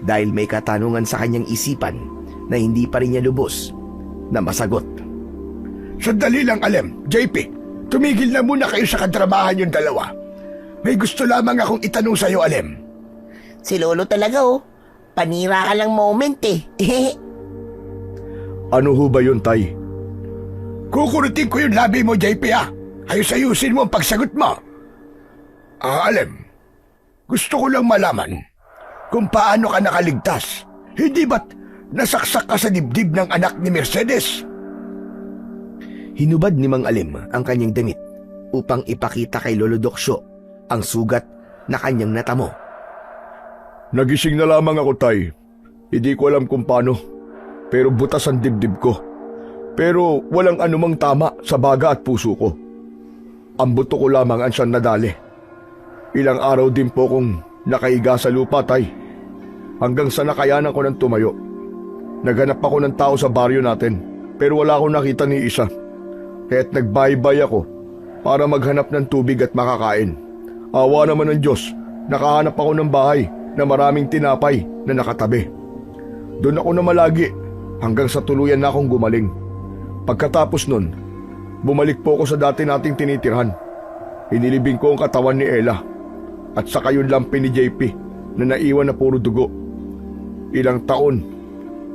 S5: dahil may katanungan sa kanyang isipan na hindi pa rin niya lubos na masagot.
S2: Sandali lang, Alem. JP, tumigil na muna kayo sa kadramahan yung dalawa. May gusto lamang akong itanong sa'yo, Alem.
S1: Si Lolo talaga panira ka lang moment
S6: Ano ho ba yun, tay?
S2: Kukurutin ko yung labi mo, JP, Ayos-ayusin mo ang pagsagot mo. Alem, Gusto ko lang malaman kung paano ka nakaligtas. Hindi ba't nasaksak ka sa dibdib ng anak ni Mercedes?
S5: Hinubad ni Mang Alim ang kanyang damit upang ipakita kay Lolo Doksyo ang sugat na kanyang natamo.
S6: Nagising na lamang ako, Tay. Hindi ko alam kung paano, pero butas ang dibdib ko. Pero walang anumang tama sa baga at puso ko. Ang buto ko lamang ang siyang nadali. Ilang araw din po kong nakahiga sa lupa, Tay. Hanggang sa nakayanan ko ng tumayo. Naghanap ako ng tao sa baryo natin, pero wala akong nakita ni isa. Kaya't nagbaybay ako para maghanap ng tubig at makakain. Awa naman ng Diyos, nakahanap ako ng bahay na maraming tinapay na nakatabi. Doon ako namalagi hanggang sa tuluyan na akong gumaling. Pagkatapos nun, bumalik po ako sa dati nating tinitirhan. Inilibing ko ang katawan ni Ella at saka yung lampi ni JP na naiwan na puro dugo. Ilang taon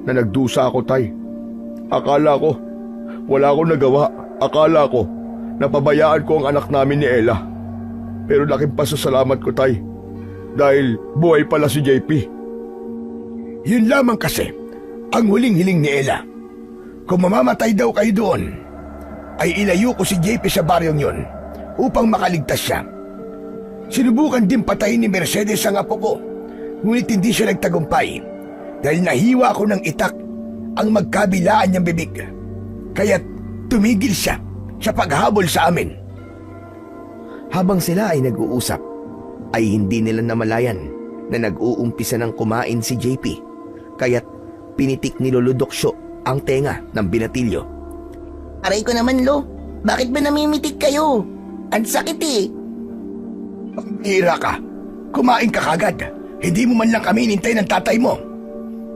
S6: na nagdusa ako, Tay. Akala ko, wala akong nagawa. Akala ko, napabayaan ko ang anak namin ni Ella. Pero laking pasasalamat ko, Tay. Dahil buhay pala si JP.
S2: Yun lamang kasi ang huling hiling ni Ella. Kung mamamatay daw kayo doon, ay ilayo ko si JP sa baryong yun upang makaligtas siya. Sinubukan din patayin ni Mercedes ang apo ko, ngunit hindi siya nagtagumpay dahil nahiwa ko ng itak ang magkabilaan niyang bibig. Kaya't tumigil siya sa paghabol sa amin.
S5: Habang sila ay nag-uusap, ay hindi nila namalayan na nag-uumpisa ng kumain si JP. Kaya't pinitik ni Lolo Doksyo ang tenga ng binatilyo.
S1: Aray ko naman, Lo. Bakit ba namimitik kayo? Ang sakit eh.
S2: Hira ka. Kumain ka kagad. Hindi mo man lang kami inintay ng tatay mo.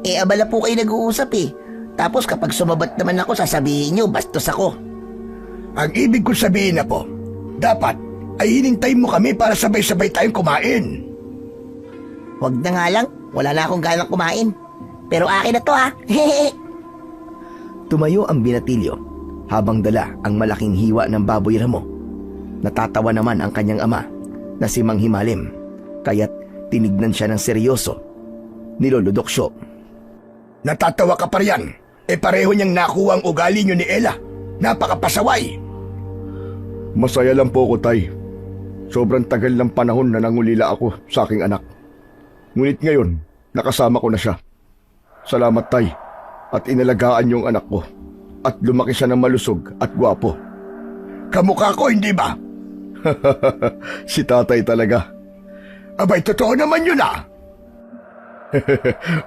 S1: Eh, abala po kayo nag-uusap eh. Tapos kapag sumabat naman ako, sasabihin nyo, bastos ako.
S2: Ang ibig ko sabihin na po, dapat ay hinintay mo kami para sabay-sabay tayong kumain.
S1: Huwag na nga lang, wala na akong ganang kumain. Pero akin na to ha.
S5: Tumayo ang binatilyo habang dala ang malaking hiwa ng baboy ramo. Natatawa naman ang kanyang ama na si Mang Himalim, kaya't tinignan siya ng seryoso ni Lolo Doksyo.
S2: Natatawa ka pa riyan. Pareho niyang nakuha ang ugali niyo ni Ella. Napakapasaway.
S6: Masaya lang po ako, Tay. Sobrang tagal ng panahon na nangulila ako sa aking anak. Ngunit ngayon, nakasama ko na siya. Salamat, Tay. At inalagaan yung anak ko. At lumaki siya ng malusog at gwapo.
S2: Kamukha ko, hindi ba?
S6: Si tatay talaga.
S2: Abay, totoo naman yun ah.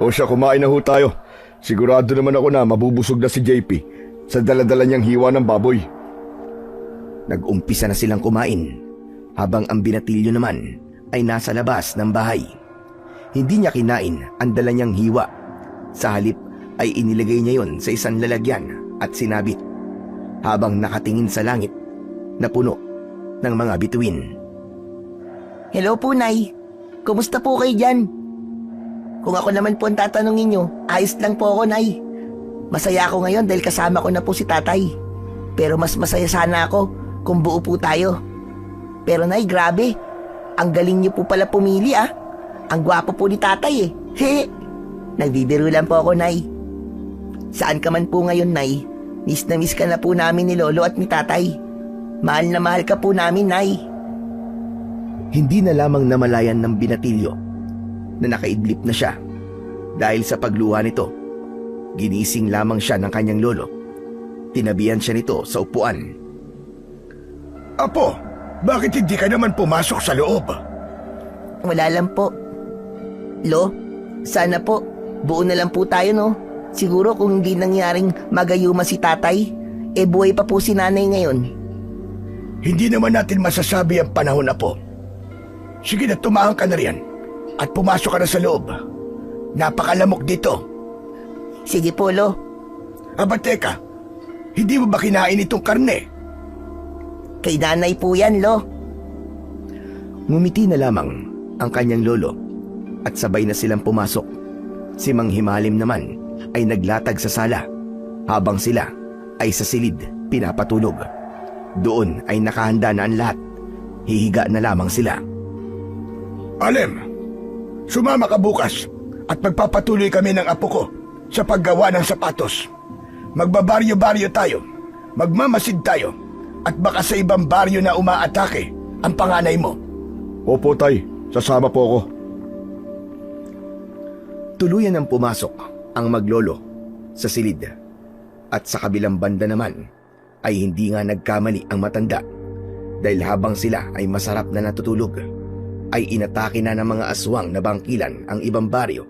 S6: O siya, kumain na ho tayo. Sigurado naman ako na mabubusog na si JP sa daladala niyang hiwa ng baboy.
S5: Nag-umpisa na silang kumain habang ang binatilyo naman ay nasa labas ng bahay. Hindi niya kinain ang dala niyang hiwa. Sa halip ay inilagay niya yon sa isang lalagyan at sinabit habang nakatingin sa langit na puno ng mga bituin.
S1: Hello po, Nay. Kumusta po kayo dyan? Kung ako naman po ang tatanungin nyo, ayos lang po ako, Nay. Masaya ako ngayon dahil kasama ko na po si Tatay. Pero mas masaya sana ako kung buo po tayo. Pero Nay, grabe. Ang galing niyo po pala pumili ah. Ang gwapo po ni Tatay eh. He. Nagbibiro lang po ako, Nay. Saan ka man po ngayon, Nay? Miss na miss ka na po namin ni Lolo at ni Tatay. Mahal na mahal ka po namin, Nay.
S5: Hindi na lamang namalayan ng binatilyo na nakaidlip na siya dahil sa pagluha nito. Ginising lamang siya ng kanyang lolo. Tinabihan siya nito sa upuan.
S2: Apo, bakit hindi ka naman pumasok sa loob?
S1: Wala lang po. Lo, sana po, buo na lang po tayo, no? Siguro kung hindi nangyaring magayuma si Tatay, buhay pa po si Nanay ngayon.
S2: Hindi naman natin masasabi ang panahon na po. Sige na, tumahang ka na riyan at pumasok ka na sa loob. Napakalamok dito.
S1: Sige po, Lo.
S2: Aba teka, hindi mo ba kinain itong karne?
S1: Kay Nanay po yan, Lo.
S5: Ngumiti na lamang ang kanyang lolo at sabay na silang pumasok. Si Mang Himalim naman ay naglatag sa sala habang sila ay sa silid pinapatulog. Doon ay nakahanda na ang lahat. Hihiga na lamang sila.
S2: Alem, sumama ka bukas at magpapatuloy kami ng apo ko sa paggawa ng sapatos. Magbabaryo-baryo tayo, magmamasid tayo, at baka sa ibang baryo na umaatake ang panganay mo.
S6: Opo, Tay. Sasama po ako.
S5: Tuluyan ang pumasok ang maglolo sa silid. At sa kabilang banda naman ay hindi nga nagkamali ang matanda dahil habang sila ay masarap na natutulog ay inatake na ng mga aswang na bangkilan ang ibang baryo.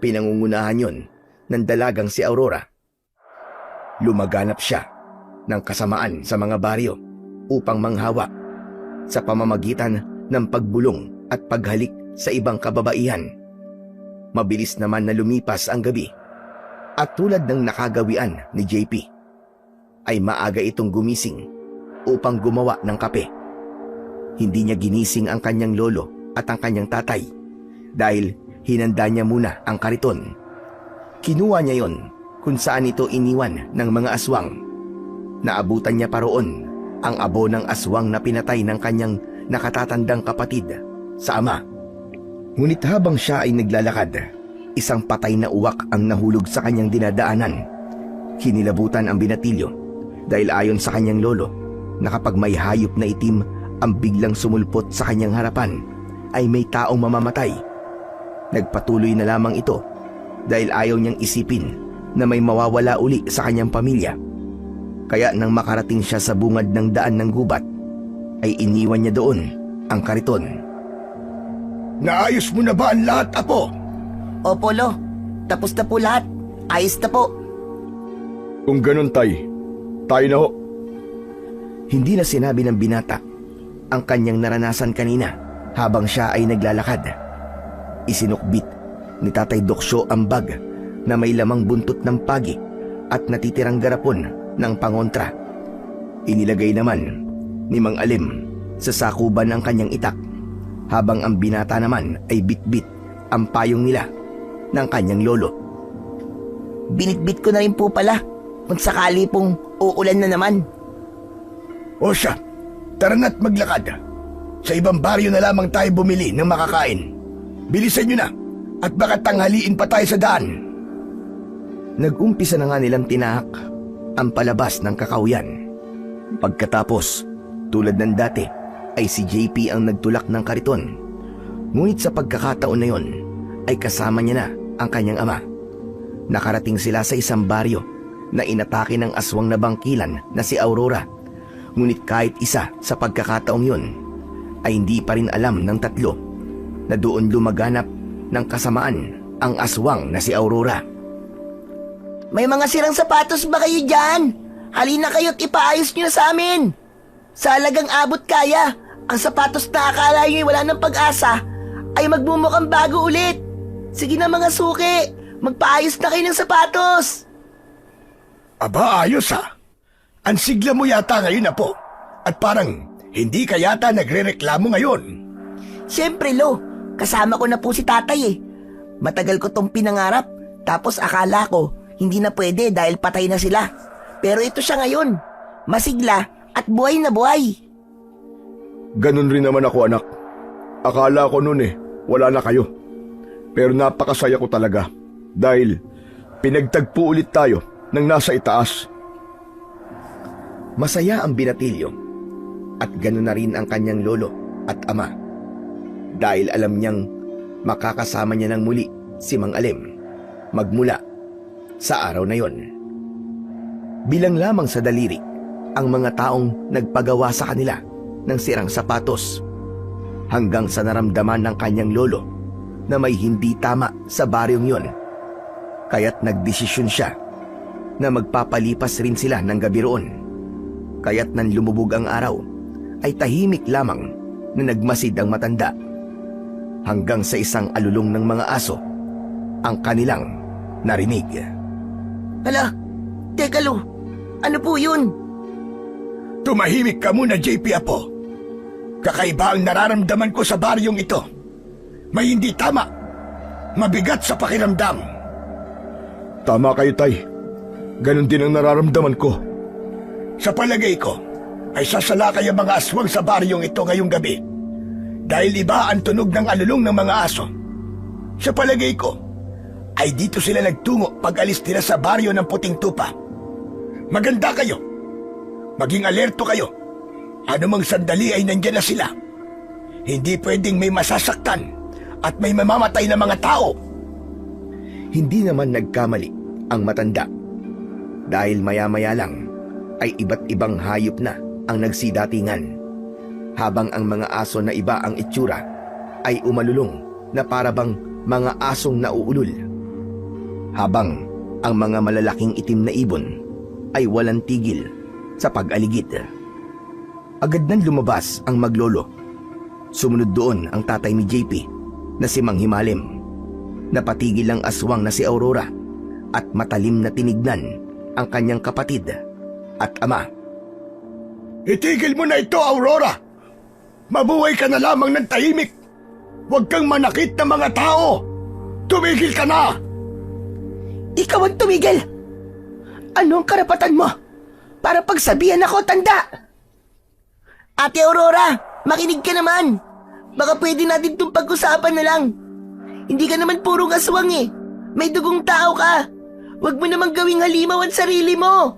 S5: Pinangungunahan yon ng dalagang si Aurora. Lumaganap siya ng kasamaan sa mga baryo upang manghawa sa pamamagitan ng pagbulong at paghalik sa ibang kababaihan. Mabilis naman na lumipas ang gabi at tulad ng nakagawian ni JP ay maaga itong gumising upang gumawa ng kape. Hindi niya ginising ang kanyang lolo at ang kanyang tatay dahil hinanda niya muna ang kariton. Kinuha niya yon kung saan ito iniwan ng mga aswang. Naabutan niya pa roon ang abo ng aswang na pinatay ng kanyang nakatatandang kapatid sa ama. Ngunit habang siya ay naglalakad, isang patay na uwak ang nahulog sa kanyang dinadaanan. Kinilabutan ang binatilyo dahil ayon sa kanyang lolo na kapag may hayop na itim ang biglang sumulpot sa kanyang harapan ay may taong mamamatay. Nagpatuloy na lamang ito dahil ayaw niyang isipin na may mawawala uli sa kanyang pamilya. Kaya nang makarating siya sa bungad ng daan ng gubat ay iniwan niya doon ang kariton.
S2: Naayos mo na ba ang lahat, apo?
S1: Opo, Lo. Tapos na po lahat. Ayos na po.
S6: Kung ganun, Tay, tayo na ho.
S5: Hindi na sinabi ng binata ang kanyang naranasan kanina habang siya ay naglalakad. Isinukbit ni Tatay Doksyo ang bag na may lamang buntot ng pagi at natitirang garapon ng pangontra. Inilagay naman ni Mang Alim sa sakuban ang kanyang itak habang ang binata naman ay bitbit ang payong nila ng kanyang lolo.
S1: Binitbit ko na rin po pala kung sakali pong uulan na naman.
S2: O siya, tara na't maglakad. Sa ibang baryo na lamang tayo bumili ng makakain. Bilisan nyo na at baka tanghaliin pa tayo sa daan.
S5: Nag-umpisa na nga nilang tinahak ang palabas ng kakauyan. Pagkatapos, tulad ng dati, ay si JP ang nagtulak ng kariton. Ngunit sa pagkakataon na yon, ay kasama niya na ang kanyang ama. Nakarating sila sa isang baryo na inatake ng aswang na bangkilan na si Aurora. Ngunit kahit isa sa pagkakataong yon, ay hindi pa rin alam ng tatlo na doon lumaganap ng kasamaan ang aswang na si Aurora.
S1: May mga sirang sapatos ba kayo dyan? Halina kayo't ipaayos nyo na sa amin. Sa halagang abot kaya, ang sapatos na akala nyo'y wala ng pag-asa ay magmumukhang bago ulit. Sige na mga suki, magpaayos na kayo ng sapatos.
S2: Aba, ayos ha. Ang sigla mo yata ngayon, apo. At parang hindi ka yata nagre-reklamo ngayon.
S1: Siyempre, Lo, kasama ko na po si tatay eh. Matagal ko tong pinangarap, tapos akala ko hindi na pwede dahil patay na sila. Pero ito siya ngayon, masigla at buhay na buhay.
S6: Ganun rin naman ako, anak. Akala ko noon wala na kayo. Pero napakasaya ko talaga dahil pinagtagpo ulit tayo ng nasa itaas.
S5: Masaya ang binatilyo at ganoon na rin ang kanyang lolo at ama dahil alam niyang makakasama niya ng muli si Mang Alim magmula sa araw na yon. Bilang lamang sa daliri ang mga taong nagpagawa sa kanila ng sirang sapatos hanggang sa naramdaman ng kanyang lolo na may hindi tama sa baryong yon. Kaya't nagdesisyon siya na magpapalipas rin sila ng gabi roon. Kaya't nang lumubog ang araw ay tahimik lamang na nagmasid ang matanda hanggang sa isang alulong ng mga aso ang kanilang narinig.
S1: Hala, teka Lo, ano po yun?
S2: Tumahimik ka muna, JP, apo. Kakaiba ang nararamdaman ko sa baryong ito. May hindi tama. Mabigat sa pakiramdam.
S6: Tama kayo, Tay. Ganon din ang nararamdaman ko.
S2: Sa palagay ko, ay sasalakay ang mga aswang sa baryong ito ngayong gabi. Dahil iba ang tunog ng alulong ng mga aso. Sa palagay ko, ay dito sila nagtungo pag alis nila sa baryo ng Puting Tupa. Maganda kayo. Maging alerto kayo. Anumang sandali ay nandyan na sila. Hindi pwedeng may masasaktan at may mamamatay na mga tao.
S5: Hindi naman nagkamali ang matanda. Dahil maya-maya lang ay iba't ibang hayop na ang nagsidatingan. Habang ang mga aso na iba ang itsura ay umalulong na parabang mga asong nauulol. Habang ang mga malalaking itim na ibon ay walang tigil sa pag-aligid. Agad nang lumabas ang maglolo. Sumunod doon ang tatay ni JP na si Mang Himalim. Napatigil ang aswang na si Aurora at matalim na tinignan ang kanyang kapatid at ama.
S2: Itigil mo na ito, Aurora! Mabuhay ka na lamang ng tahimik! Huwag kang manakit ng mga tao! Tumigil ka na!
S3: Ikaw ang tumigil! Anong karapatan mo para pagsabihan ako, tanda?
S1: Ate Aurora, makinig ka naman. Baka pwede natin itong pag-usapan na lang. Hindi ka naman purong aswang eh. May dugong tao ka. Huwag mo namang gawing halimaw ang sarili mo.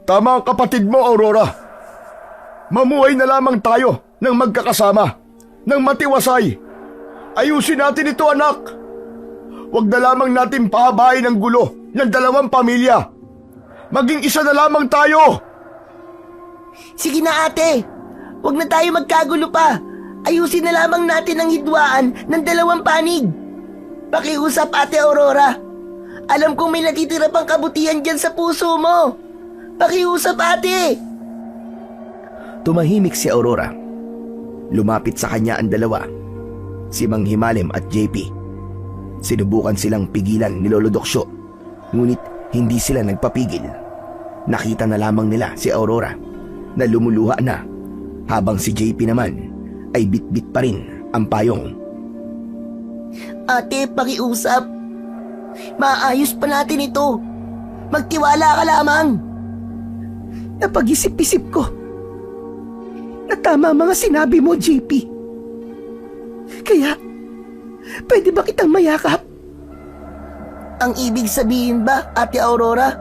S6: Tama ang kapatid mo, Aurora. Mamuhay na lamang tayo ng magkakasama, ng matiwasay. Ayusin natin ito, anak. Huwag na lamang natin pahabain ang gulo ng dalawang pamilya. Maging isa na lamang tayo.
S1: Sige na ate. Huwag na tayo magkagulo pa. Ayusin na lamang natin ang hidwaan ng dalawang panig. Pakiusap, Ate Aurora. Alam kong may natitira pang kabutihan dyan sa puso mo. Pakiusap, ate.
S5: Tumahimik si Aurora. Lumapit sa kanya ang dalawa, si Mang Himalim at JP. Sinubukan silang pigilan ni Lolo Doksyo, ngunit hindi sila nagpapigil. Nakita na lamang nila si Aurora na lumuluha na, habang si JP naman ay bitbit pa rin ang payong.
S1: Ate, pakiusap. Maayos pa natin ito. Magtiwala ka lamang.
S3: Napag-isip-isip ko na tama ang mga sinabi mo, JP. Kaya, pwede ba kitang mayakap?
S1: Ang ibig sabihin ba, Ate Aurora?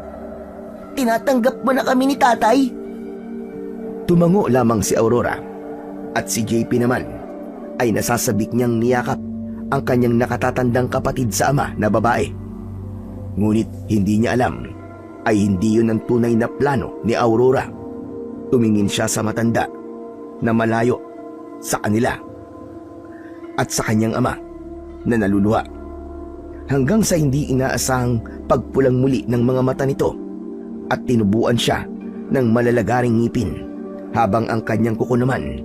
S1: Tinatanggap mo na kami ni tatay?
S5: Tumango lamang si Aurora at si JP naman ay nasasabik niyang niyakap ang kanyang nakatatandang kapatid sa ama na babae. Ngunit hindi niya alam ay hindi yun ang tunay na plano ni Aurora. Tumingin siya sa matanda na malayo sa kanila at sa kanyang ama na naluluha, hanggang sa hindi inaasahang pagpulang muli ng mga mata nito at tinubuan siya ng malalagaring ngipin, habang ang kanyang kuko naman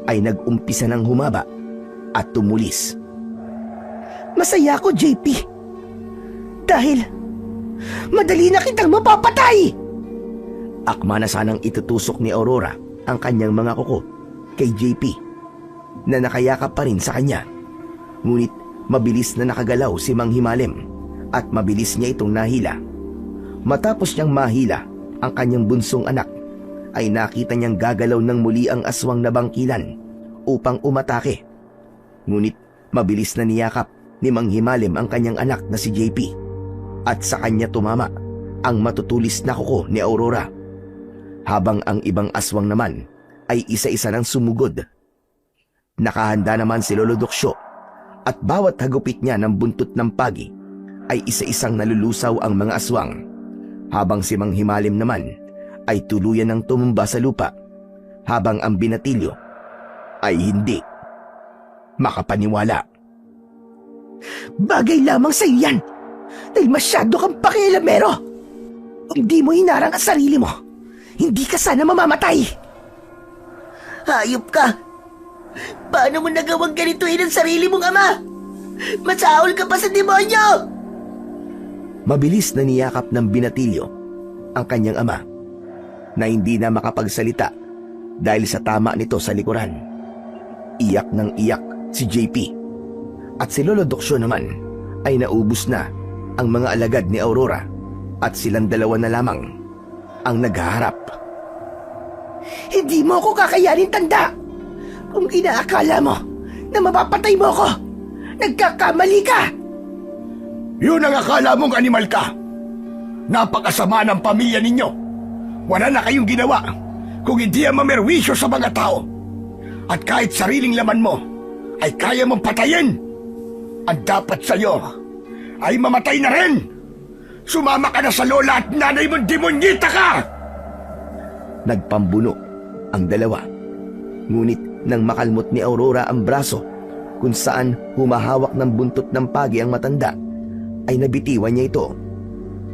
S5: ay nag-umpisa ng humaba at tumulis.
S3: Masaya ako, JP. Dahil madali na kitang mapapatay!
S5: Akma na sanang itutusok ni Aurora ang kanyang mga kuko kay JP na nakayakap pa rin sa kanya. Ngunit mabilis na nakagalaw si Mang Himalim at mabilis niya itong nahila. Matapos niyang mahila ang kanyang bunsong anak, ay nakita niyang gagalaw ng muli ang aswang na bangkilan upang umatake. Ngunit mabilis na niyakap ni Mang Himalim ang kanyang anak na si JP at sa kanya tumama ang matutulis na kuko ni Aurora, habang ang ibang aswang naman ay isa-isa nang sumugod. Nakahanda naman si Lolo Doksyo at bawat hagupit niya ng buntot ng pagi ay isa-isang nalulusaw ang mga aswang, habang si Mang Himalim naman ay tuluyan ng tumumba sa lupa, habang ang binatilyo ay hindi makapaniwala.
S3: Bagay lamang sa iyan dahil masyado kang pakialamero. Kung di mo hinarang ang sarili mo, hindi ka sana mamamatay.
S1: Hayop ka. Paano mo nagawang ganituin ang sarili mong ama? Masahol ka pa sa demonyo!
S5: Mabilis na niyakap ng binatilyo ang kanyang ama, na hindi na makapagsalita dahil sa tama nito sa likuran. Iyak ng iyak si JP, at si Lolo Doksyo naman ay naubos na ang mga alagad ni Aurora, at silang dalawa na lamang ang naghaharap.
S3: Hindi mo ako kakayanin, tanda! Kung inaakala mo na mapapatay mo ko, nagkakamali ka!
S2: Yun ang akala mong animal ka. Napakasama ng pamilya ninyo. Wala na kayong ginawa kung hindi ang mamerwisyo sa mga tao. At kahit sariling laman mo ay kaya mong patayin. Ang dapat sa'yo ay mamatay na rin. Sumama ka na sa lola at nanay mong demonyita ka!
S5: Nagpambuno ang dalawa. Ngunit nang makalmot ni Aurora ang braso kung saan humahawak ng buntot ng pagi ang matanda, ay nabitiwan niya ito.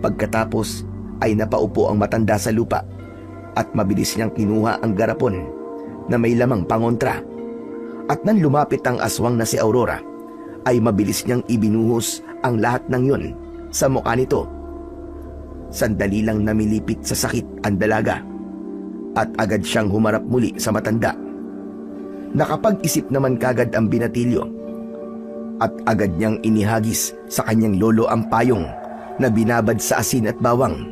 S5: Pagkatapos ay napaupo ang matanda sa lupa at mabilis niyang kinuha ang garapon na may lamang pangontra. At nang lumapit ang aswang na si Aurora, ay mabilis niyang ibinuhos ang lahat ng yun sa mukha nito. Sandali lang namilipit sa sakit ang dalaga at agad siyang humarap muli sa matanda. Nakapag-isip naman kagad ang binatilyo at agad niyang inihagis sa kanyang lolo ang payong na binabad sa asin at bawang.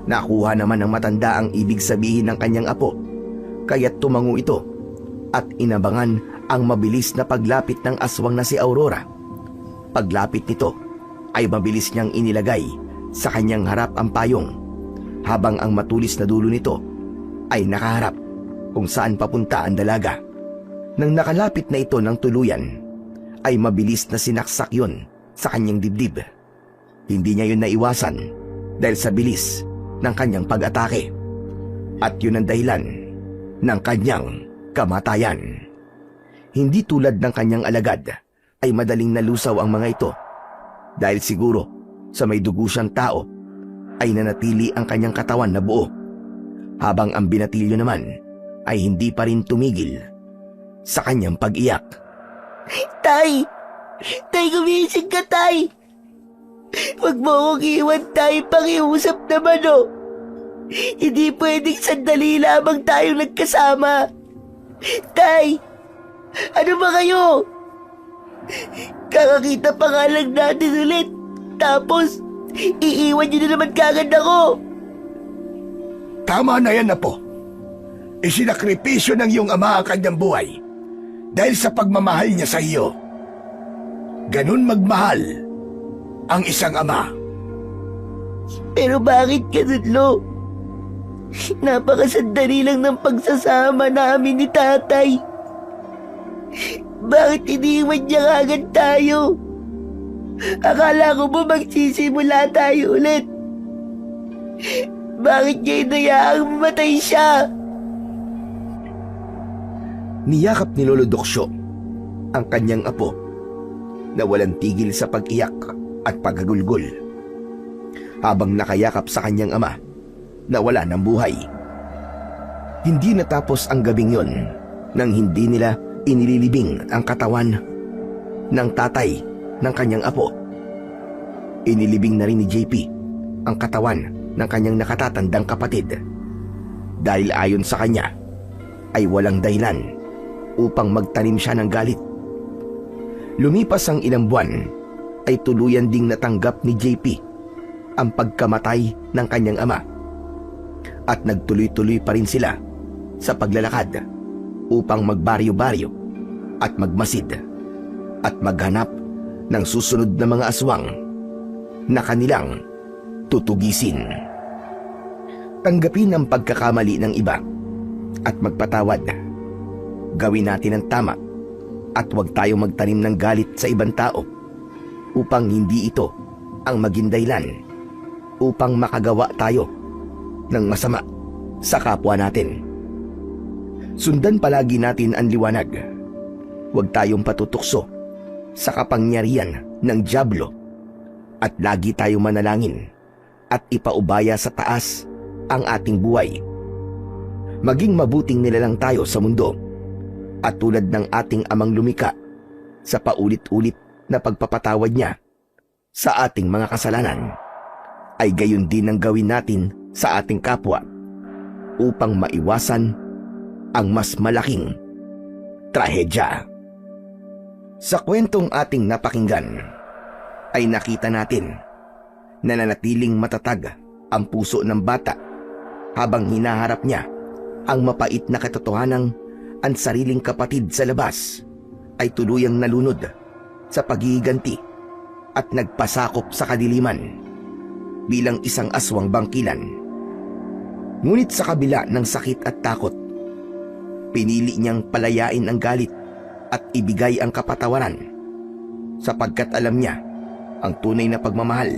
S5: Nakuha naman ng matanda ang ibig sabihin ng kanyang apo, kaya't tumango ito at inabangan ang mabilis na paglapit ng aswang na si Aurora. Paglapit nito ay mabilis niyang inilagay sa kanyang harap ang payong, habang ang matulis na dulo nito ay nakaharap kung saan papunta ang dalaga. Nang nakalapit na ito ng tuluyan, ay mabilis na sinaksak yon sa kanyang dibdib. Hindi niya yun naiwasan dahil sa bilis ng kanyang pag-atake. At yun ang dahilan ng kanyang kamatayan. Hindi tulad ng kanyang alagad ay madaling nalusaw ang mga ito dahil siguro sa may dugo siyang tao ay nanatili ang kanyang katawan na buo, habang ang binatilyo naman ay hindi pa rin tumigil sa kanyang pag-iyak.
S1: Tay! Tay, gumising ka, Tay! Huwag mo akong iwan, Tay. Pakiusap naman, oh. Hindi pwedeng sandali lamang tayong nagkasama. Tay! Ano ba kayo? Kakakita pa nga lang natin ulit. Tapos, iiwan niyo na naman kagad ako.
S2: Tama na yan, Apo. Isinakripisyo ng iyong ama ang kanyang buhay dahil sa pagmamahal niya sa iyo. Ganun magmahal ang isang ama.
S1: Pero bakit ganun, Lo? Napakasandali lang ng pagsasama namin ni Tatay. Bakit iniwan niya kagad tayo? Akala ko ba magsisimula tayo ulit? Bakit niya inayaang mamatay siya?
S5: Niyakap ni Lolo Doksyo ang kanyang apo na walang tigil sa pag-iyak at paghagulgol, habang nakayakap sa kanyang ama na wala ng buhay. Hindi natapos ang gabing yon nang hindi nila inililibing ang katawan ng tatay ng kanyang apo. Inilibing na rin ni JP ang katawan ng kanyang nakatatandang kapatid dahil ayon sa kanya ay walang dahilan upang magtanim siya ng galit. Lumipas ang ilang buwan ay tuluyan ding natanggap ni JP ang pagkamatay ng kanyang ama at nagtuloy-tuloy pa rin sila sa paglalakad upang magbaryo-baryo at magmasid at maghanap ng susunod na mga aswang na kanilang tutugisin. Tanggapin ang pagkakamali ng iba at magpatawad. Gawin natin ang tama at huwag tayong magtanim ng galit sa ibang tao upang hindi ito ang maging dahilan upang makagawa tayo ng masama sa kapwa natin. Sundan palagi natin ang liwanag. Huwag tayong patutukso sa kapangyarihan ng dyablo at lagi tayong manalangin at ipaubaya sa taas ang ating buhay. Maging mabuting nilalang tayo sa mundo at tulad ng ating amang lumika sa paulit-ulit na pagpapatawad niya sa ating mga kasalanan, ay gayon din ang gawin natin sa ating kapwa upang maiwasan ang mas malaking trahedya. Sa kwentong ating napakinggan ay nakita natin na nanatiling matatag ang puso ng bata habang hinaharap niya ang mapait na katotohanang ang sariling kapatid sa labas ay tuluyang nalunod sa pagiganti at nagpasakop sa kadiliman bilang isang aswang bangkilan. Ngunit sa kabila ng sakit at takot, pinili niyang palayain ang galit at ibigay ang kapatawaran sapagkat alam niya ang tunay na pagmamahal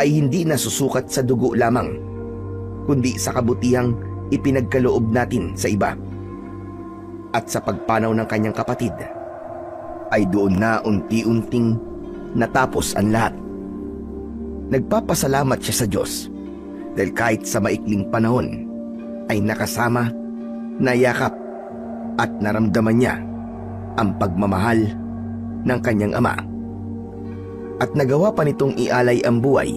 S5: ay hindi nasusukat sa dugo lamang kundi sa kabutihang ipinagkaloob natin sa iba. At sa pagpanaw ng kanyang kapatid ay doon na unti-unting natapos ang lahat. Nagpapasalamat siya sa Diyos dahil kahit sa maikling panahon ay nakasama, nayakap at naramdaman niya ang pagmamahal ng kanyang ama. At nagawa pa nitong ialay ang buhay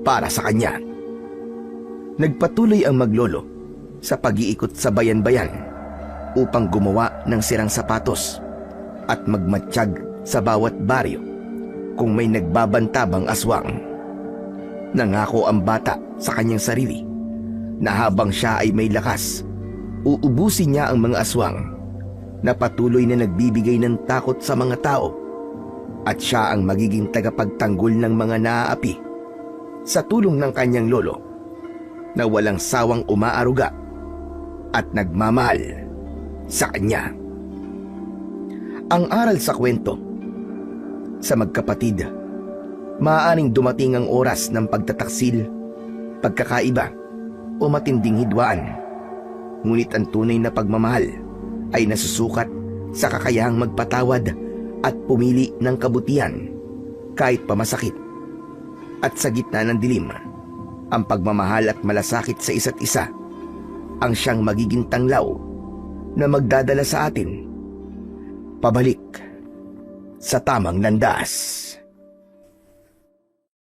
S5: para sa kanya. Nagpatuloy ang maglolo sa pag-iikot sa bayan-bayan upang gumawa ng sirang sapatos at magmatsyag sa bawat baryo kung may nagbabantabang aswang. Nangako ang bata sa kanyang sarili na habang siya ay may lakas, uubusin niya ang mga aswang na patuloy na nagbibigay ng takot sa mga tao at siya ang magiging tagapagtanggol ng mga naaapi sa tulong ng kanyang lolo na walang sawang umaaruga at nagmamahal sa kanya. Ang aral sa kwento, sa magkapatid, maaaring dumating ang oras ng pagtataksil, pagkakaiba o matinding hidwaan. Ngunit ang tunay na pagmamahal ay nasusukat sa kakayahang magpatawad at pumili ng kabutihan kahit pa masakit. At sa gitna ng dilim, ang pagmamahal at malasakit sa isa't isa ang siyang magiging tanglaw na magdadala sa atin pabalik sa tamang landas.